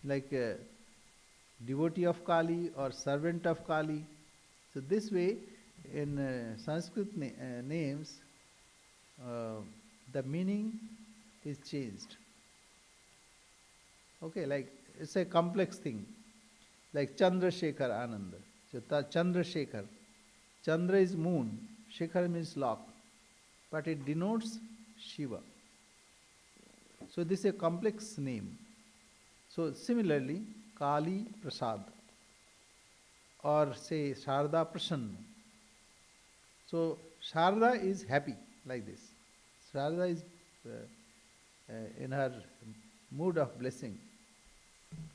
like devotee of Kali or servant of Kali. So this way, in Sanskrit names, the meaning is changed. Okay, like it's a complex thing. Like Chandrasekhar Ananda. So Chandrasekhar. Chandra is moon. Shekhar means lock. But it denotes Shiva. So this is a complex name. So similarly, Kali Prasad or say Sarada Prasanna. So Sarada is happy like this. Sarada is in her mood of blessing.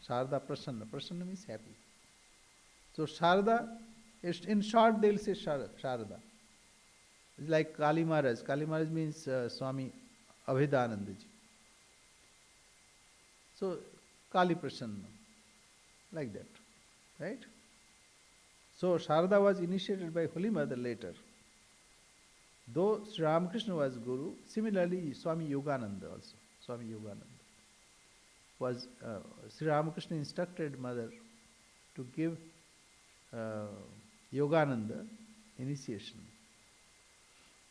Sarada Prasanna. Prasanna means happy. So Sarada, in short they will say Sarada. It's like Kali Maharaj. Kali Maharaj means Swami Abhedanandaji. So Kali Prasanna, like that, right? So Sarada was initiated by Holy Mother later. Though Sri Ramakrishna was Guru, similarly Swami Yogananda also. Swami Yogananda was Sri Ramakrishna instructed Mother to give Yogananda initiation.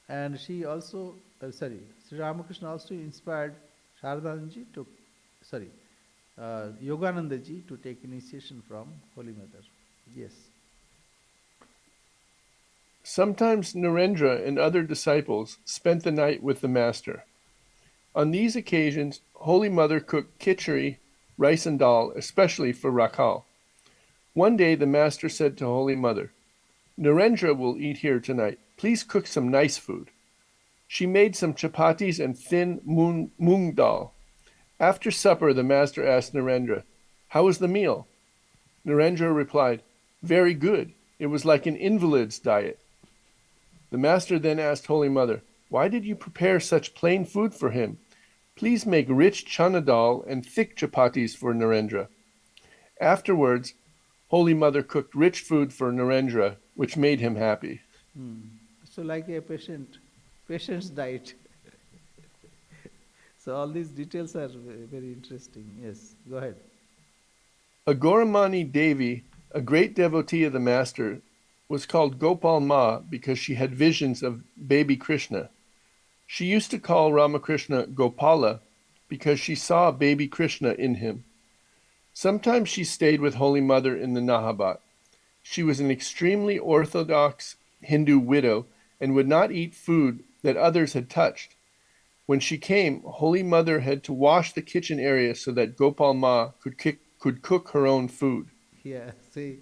And she also, Sri Ramakrishna also inspired Sharadanji to, sorry, Yoganandaji to take initiation from Holy Mother. Yes. Sometimes Narendra and other disciples spent the night with the master. On these occasions, Holy Mother cooked khichdi, rice and dal, especially for Rakhal. One day the master said to Holy Mother, Narendra will eat here tonight. Please cook some nice food. She made some chapatis and thin moong dal. After supper, the master asked Narendra, How was the meal? Narendra replied, Very good. It was like an invalid's diet. The master then asked Holy Mother, Why did you prepare such plain food for him? Please make rich chana dal and thick chapatis for Narendra. Afterwards, Holy Mother cooked rich food for Narendra, which made him happy. So like a patient's diet. So all these details are very interesting. Yes, go ahead. Agoramani Devi, a great devotee of the master, was called Gopal Ma because she had visions of baby Krishna. She used to call Ramakrishna Gopala because she saw baby Krishna in him. Sometimes she stayed with Holy Mother in the Nahabat. She was an extremely orthodox Hindu widow and would not eat food that others had touched. When she came, Holy Mother had to wash the kitchen area so that Gopal Ma could cook her own food. Yeah, see,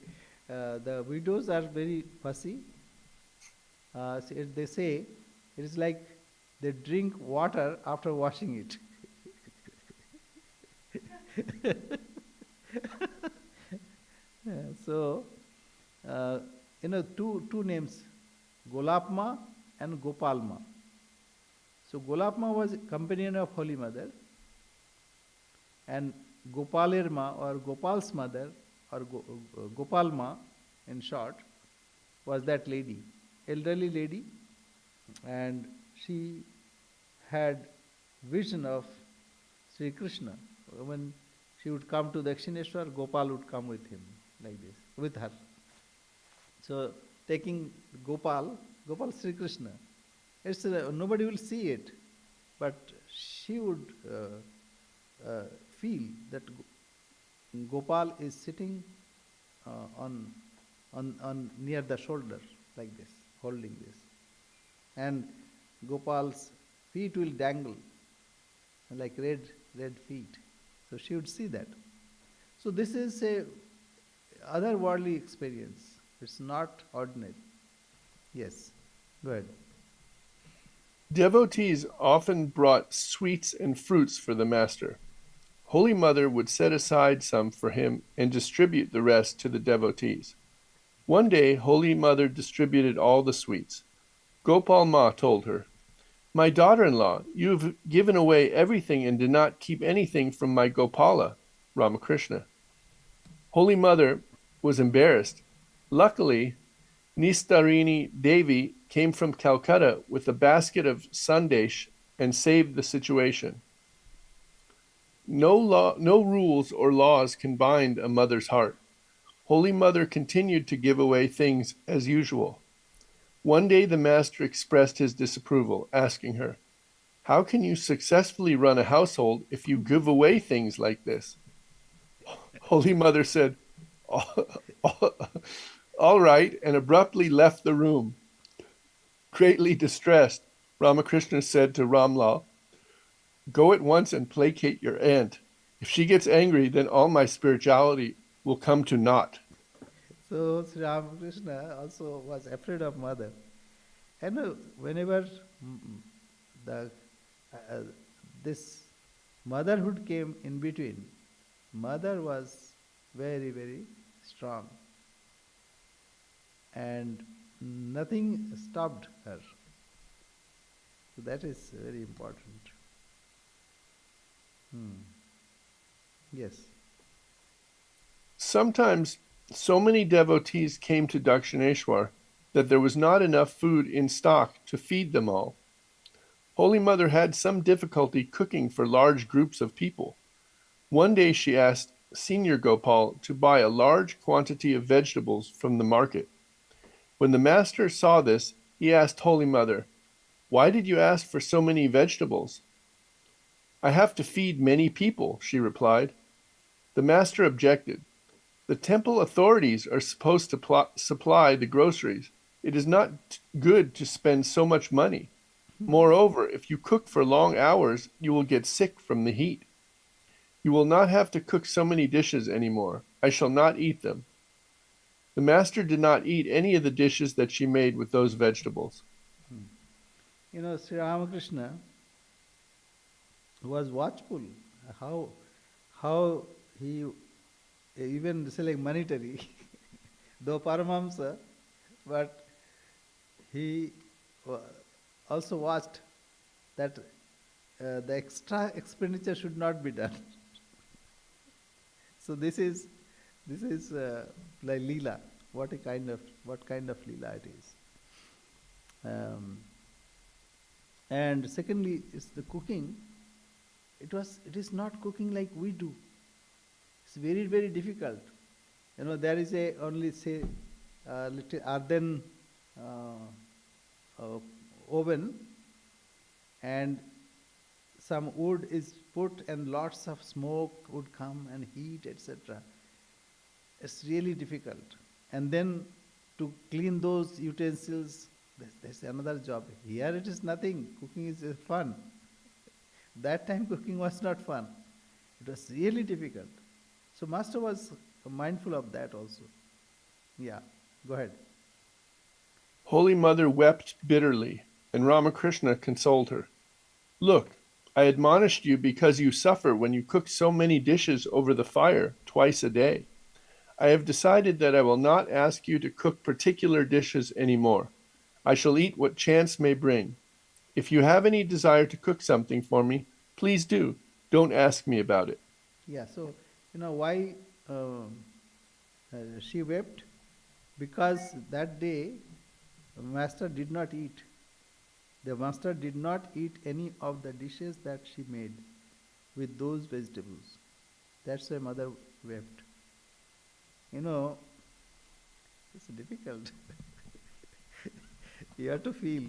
the widows are very fussy. They say it is like they drink water after washing it. So, two names, Golapma and Gopalma. So Golapma was a companion of Holy Mother, and Gopalirma or Gopal's mother or Gopalma in short was that lady, elderly lady, and she had vision of Sri Krishna. When she would come to Dakshineshwar, Gopal would come with him, like this, with her. So taking Gopal Sri Krishna, it's nobody will see it, but she would feel that Gopal is sitting on near the shoulder, like this, holding this, and Gopal's feet will dangle like red feet. So she would see that. So this is a otherworldly experience. It's not ordinary. Yes, go ahead. Devotees often brought sweets and fruits for the master. Holy Mother would set aside some for him and distribute the rest to the devotees. One day, Holy Mother distributed all the sweets. Gopal Ma told her, My daughter-in-law, you have given away everything and did not keep anything from my Gopala, Ramakrishna. Holy Mother was embarrassed. Luckily, Nistarini Devi came from Calcutta with a basket of sandesh and saved the situation. No rules or laws can bind a mother's heart. Holy Mother continued to give away things as usual. One day the master expressed his disapproval, asking her, How can you successfully run a household if you give away things like this? Holy Mother said, All right, and abruptly left the room. Greatly distressed, Ramakrishna said to Ramlal, Go at once and placate your aunt. If she gets angry, then all my spirituality will come to naught. So Sri Ramakrishna also was afraid of mother. And whenever the this motherhood came in between, mother was very, very strong. And nothing stopped her. So that is very important. Yes. Sometimes so many devotees came to Dakshineshwar that there was not enough food in stock to feed them all. Holy Mother had some difficulty cooking for large groups of people. One day she asked Senior Gopal to buy a large quantity of vegetables from the market. When the master saw this, he asked Holy Mother, Why did you ask for so many vegetables? I have to feed many people, she replied. The master objected. The temple authorities are supposed to supply the groceries. It is not good to spend so much money. Moreover, if you cook for long hours, you will get sick from the heat. You will not have to cook so many dishes anymore. I shall not eat them. The master did not eat any of the dishes that she made with those vegetables. Sri Ramakrishna was watchful. How, how he even say like monetary, though Paramahamsa, but he also watched that the extra expenditure should not be done. So this is like Leela. What kind of Leela it is. And secondly, is the cooking. It is not cooking like we do. It's very, very difficult. There is a only say little earthen oven, and some wood is put and lots of smoke would come and heat, etc. It's really difficult. And then to clean those utensils, there's another job. Here it is nothing. Cooking is fun. That time cooking was not fun. It was really difficult. So Master was mindful of that also. Yeah, go ahead. Holy Mother wept bitterly, and Ramakrishna consoled her. Look, I admonished you because you suffer when you cook so many dishes over the fire twice a day. I have decided that I will not ask you to cook particular dishes anymore. I shall eat what chance may bring. If you have any desire to cook something for me, please do. Don't ask me about it. Yeah, so why she wept? Because that day Master did not eat. The Master did not eat any of the dishes that she made with those vegetables. That's why Mother wept. It's difficult. You have to feel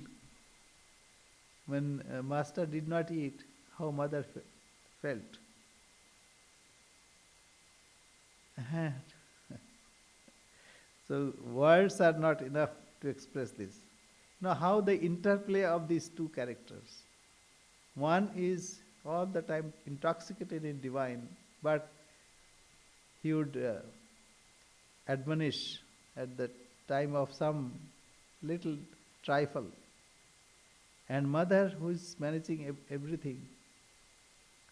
when Master did not eat, how Mother felt. And so words are not enough to express this. How the interplay of these two characters. One is all the time intoxicated in divine, but he would admonish at the time of some little trifle. And Mother, who is managing everything,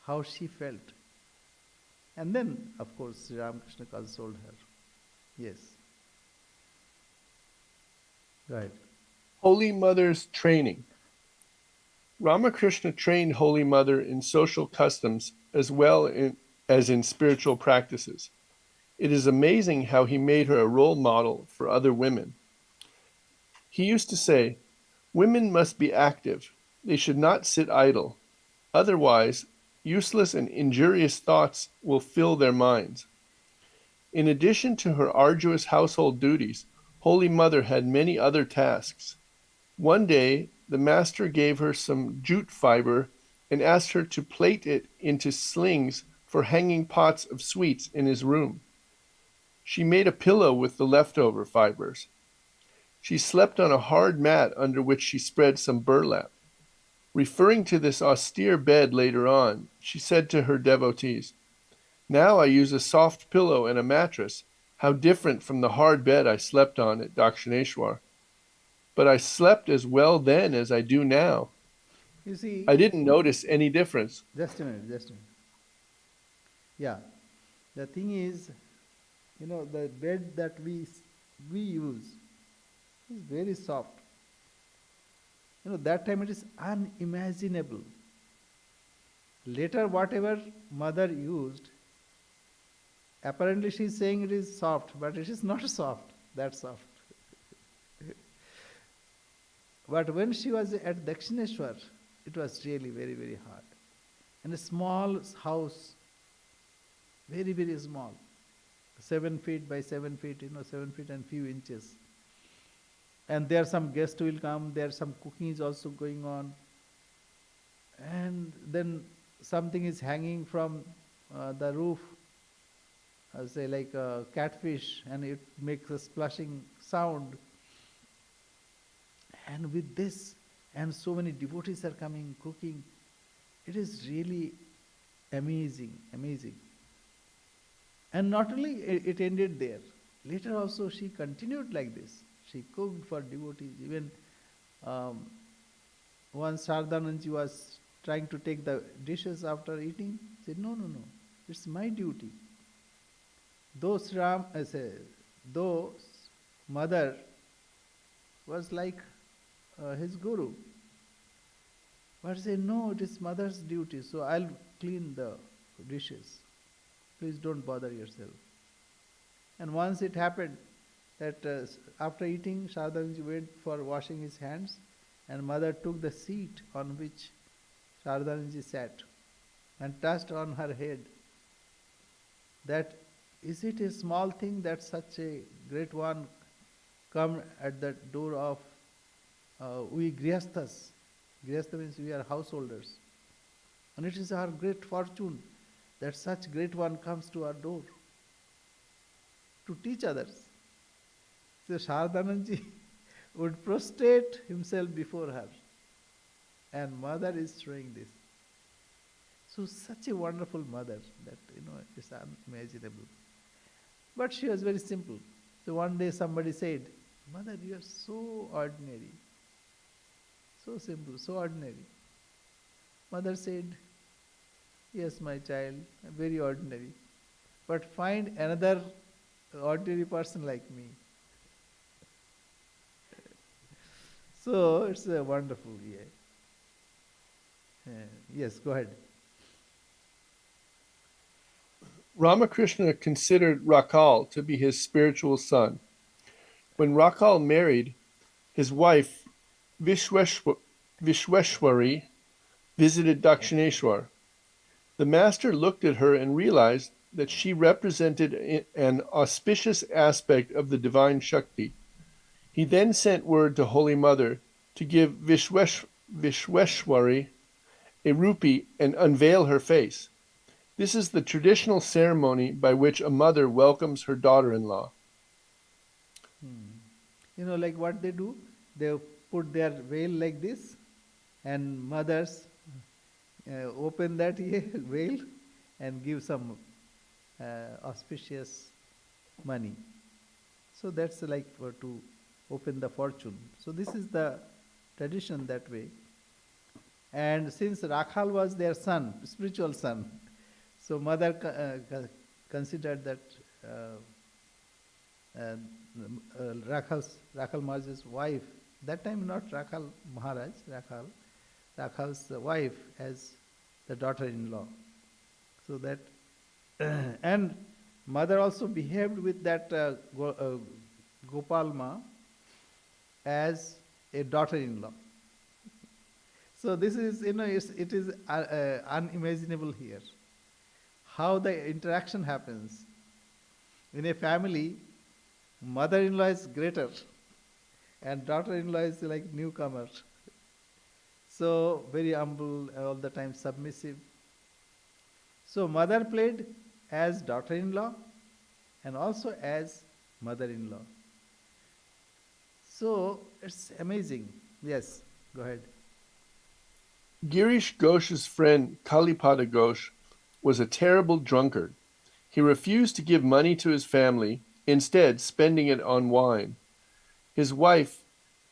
how she felt. And then, of course, Sri Ramakrishna consoled her. Yes. Right. Holy Mother's training. Ramakrishna trained Holy Mother in social customs as well as in spiritual practices. It is amazing how he made her a role model for other women. He used to say, women must be active. They should not sit idle. Otherwise, useless and injurious thoughts will fill their minds. In addition to her arduous household duties, Holy Mother had many other tasks. One day, the master gave her some jute fiber and asked her to plait it into slings for hanging pots of sweets in his room. She made a pillow with the leftover fibers. She slept on a hard mat under which she spread some burlap. Referring to this austere bed later on, she said to her devotees, "Now I use a soft pillow and a mattress. How different from the hard bed I slept on at Dakshineshwar. But I slept as well then as I do now. You see, I didn't notice any difference." just a minute. Yeah, the thing is, the bed that we use is very soft. That time it is unimaginable. Later, whatever Mother used, apparently she is saying it is soft, but it is not soft, that soft. But when she was at Dakshineshwar, it was really very, very hard. And a small house, very, very small, 7 feet by 7 feet, 7 feet and few inches. And there are some guests will come, there some cooking is also going on, and then something is hanging from the roof, say like a catfish, and it makes a splashing sound. And with this, and so many devotees are coming, cooking, it is really amazing, amazing. And not only it ended there, later also she continued like this. She cooked for devotees. Even um, once Sardhananji was trying to take the dishes after eating, said, no, no, no, it's my duty. Though Sram, though mother was like his guru, but say, no, it is mother's duty, so I'll clean the dishes. Please don't bother yourself. And once it happened that after eating, Sardhananji went for washing his hands, and mother took the seat on which Sardhananji sat and touched on her head. That is it a small thing that such a great one come at the door of we grihasthas. Grihastha means we are householders. And it is our great fortune that such great one comes to our door to teach others. So Sardhananji would prostrate himself before her. And mother is showing this. So such a wonderful mother that, it's unimaginable. But she was very simple. So one day somebody said, Mother, you are so ordinary. So simple, so ordinary. Mother said, yes, my child, very ordinary. But find another ordinary person like me. So it's a wonderful, yes, go ahead. Ramakrishna considered Rakal to be his spiritual son. When Rakal married, his wife Vishweshwari visited Dakshineshwar. The master looked at her and realized that she represented an auspicious aspect of the divine Shakti. He then sent word to Holy Mother to give Vishweshwari a rupee and unveil her face. This is the traditional ceremony by which a mother welcomes her daughter-in-law. Like what they do, they put their veil like this, and mothers open that veil and give some auspicious money. So that's like to open the fortune. So this is the tradition that way. And since Rakhal was their son, spiritual son, so mother considered that Rakhal Maharaj's wife, that time not Rakhal Maharaj, Rakhal's wife as the daughter-in-law. So that, and mother also behaved with that Gopalma as a daughter-in-law. So this is, it is unimaginable here. How the interaction happens. In a family, mother-in-law is greater and daughter-in-law is like newcomer. So very humble, all the time submissive. So mother played as daughter-in-law and also as mother-in-law. So it's amazing. Yes, go ahead. Girish Ghosh's friend Kalipada Ghosh was a terrible drunkard. He refused to give money to his family, instead spending it on wine. His wife,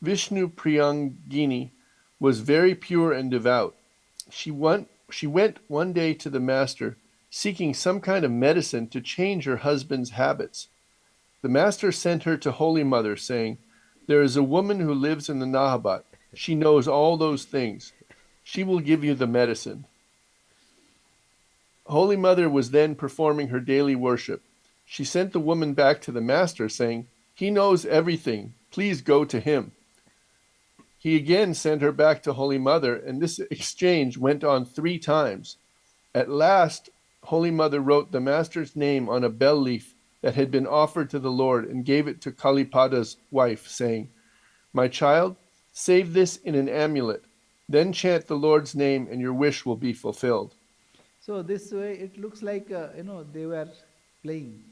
Vishnu Priyangini, was very pure and devout. She went one day to the master, seeking some kind of medicine to change her husband's habits. The master sent her to Holy Mother, saying, "There is a woman who lives in the Nahabat. She knows all those things. She will give you the medicine." Holy Mother was then performing her daily worship. She sent the woman back to the master, saying, "He knows everything. Please go to him." He again sent her back to Holy Mother, and this exchange went on 3 times. At last, Holy Mother wrote the master's name on a bell leaf that had been offered to the Lord and gave it to Kalipada's wife, saying, My child, save this in an amulet. Then chant the Lord's name and your wish will be fulfilled. So this way it looks like, they were playing,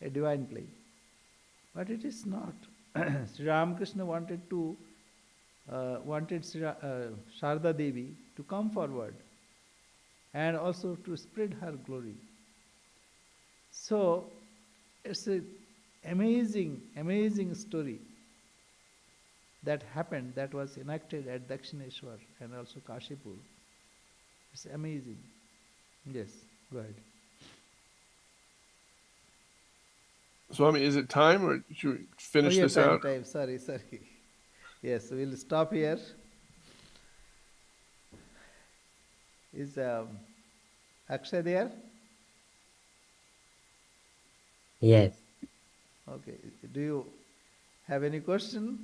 a divine play. But it is not. Sri Ramakrishna wanted Sarada Devi to come forward and also to spread her glory. So it's an amazing story that happened, that was enacted at Dakshineshwar and also Kashipur. It's amazing. Yes, go ahead. Swami, is it time or should we Oh finish yeah, this out? time. Sorry. Yes, we'll stop here. Is Akshay there? Yes, Okay. Do you have any question?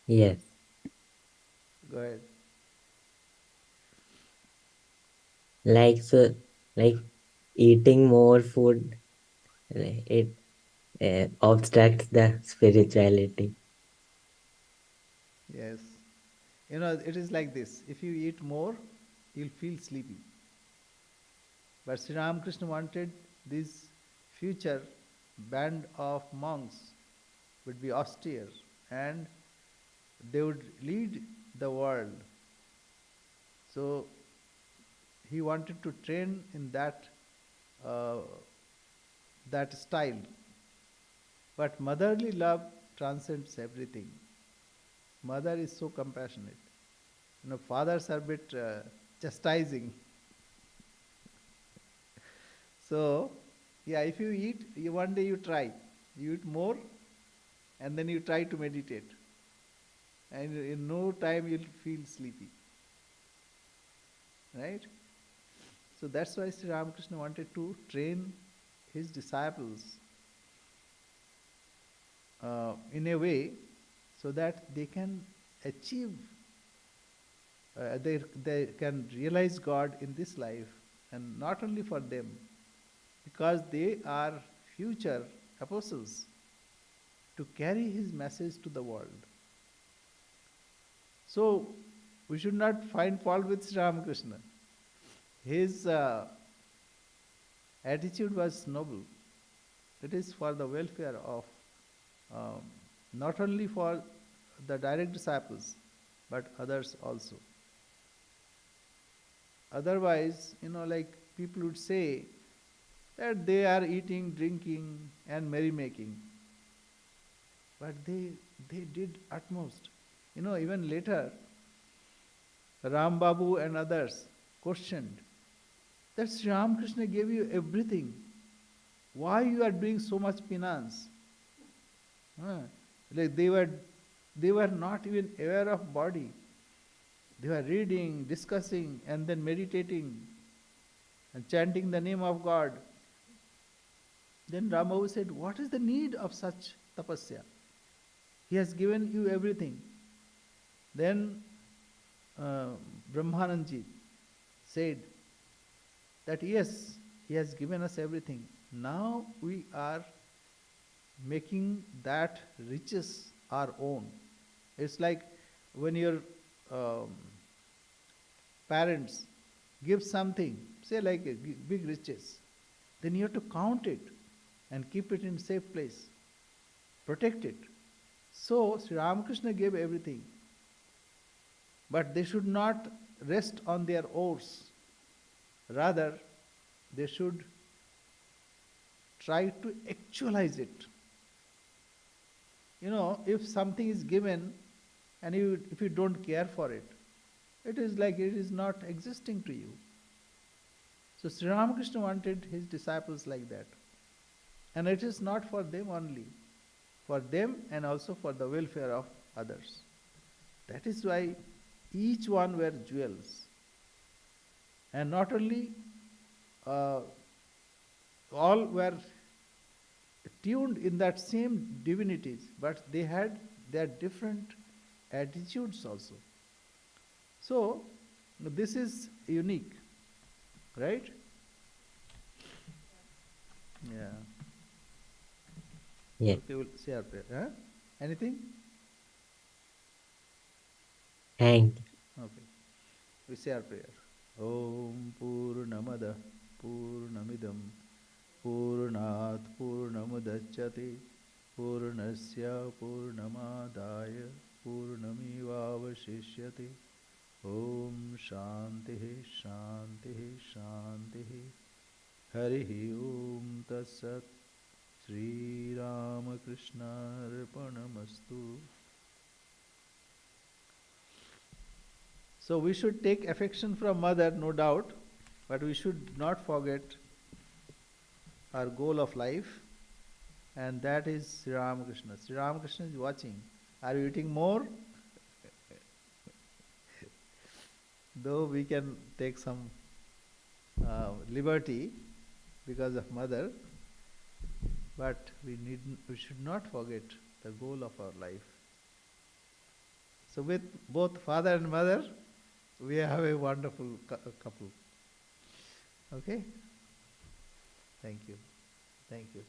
yes. Go ahead. Like so, like eating more food, it obstructs the spirituality. Yes. It is like this. If you eat more, you'll feel sleepy. But Sri Ramakrishna wanted this future band of monks would be austere and they would lead the world. So he wanted to train in uh, that style. But motherly love transcends everything. Mother is so compassionate. Fathers are a bit chastising. So, yeah, if you eat, one day you try. You eat more and then you try to meditate. And in no time you'll feel sleepy. Right? So that's why Sri Ramakrishna wanted to train his disciples in a way so that they can achieve, they can realize God in this life, and not only for them, because they are future apostles to carry his message to the world. So we should not find fault with Sri Ramakrishna. His attitude was noble. It is for the welfare of um, not only for the direct disciples, but others also. Otherwise, like people would say that they are eating, drinking, and merrymaking. But they did utmost. Even later, Ram Babu and others questioned that Sri Ramakrishna gave you everything. Why you are doing so much penance? Huh? Like they were not even aware of body. They were reading, discussing, and then meditating and chanting the name of God. Then Ramababu said, what is the need of such tapasya? He has given you everything. Then Brahmanandji said that yes, he has given us everything. Now we are making that riches our own. It's like when your um, parents give something, say like big riches, then you have to count it and keep it in safe place, protect it. So Sri Ramakrishna gave everything, but they should not rest on their oars. Rather, they should try to actualize it. If something is given and if you don't care for it, it is like it is not existing to you. So Sri Ramakrishna wanted his disciples like that. And it is not for them only, for them and also for the welfare of others. That is why each one were jewels. And not only all were tuned in that same divinities, but they had their different attitudes also. So, this is unique, right? Yeah. Yes. Okay, we'll say our prayer. Huh? Anything? Thank Okay. We say our prayer. Om Purnamada Purnamidam Purnat Purnamudachyate Purnasya Purnamadaya Purnamivavashishyate Om Shanti Shanti Shanti Harihi Om Tatsat Sri Ramakrishna Arpanamastu. So we should take affection from mother, no doubt, but we should not forget our goal of life, and that is Sri Ramakrishna. Sri Ramakrishna is watching. Are you eating more? Though we can take some liberty because of mother, but we should not forget the goal of our life. So with both father and mother, we have a wonderful couple. Okay? Thank you. Thank you.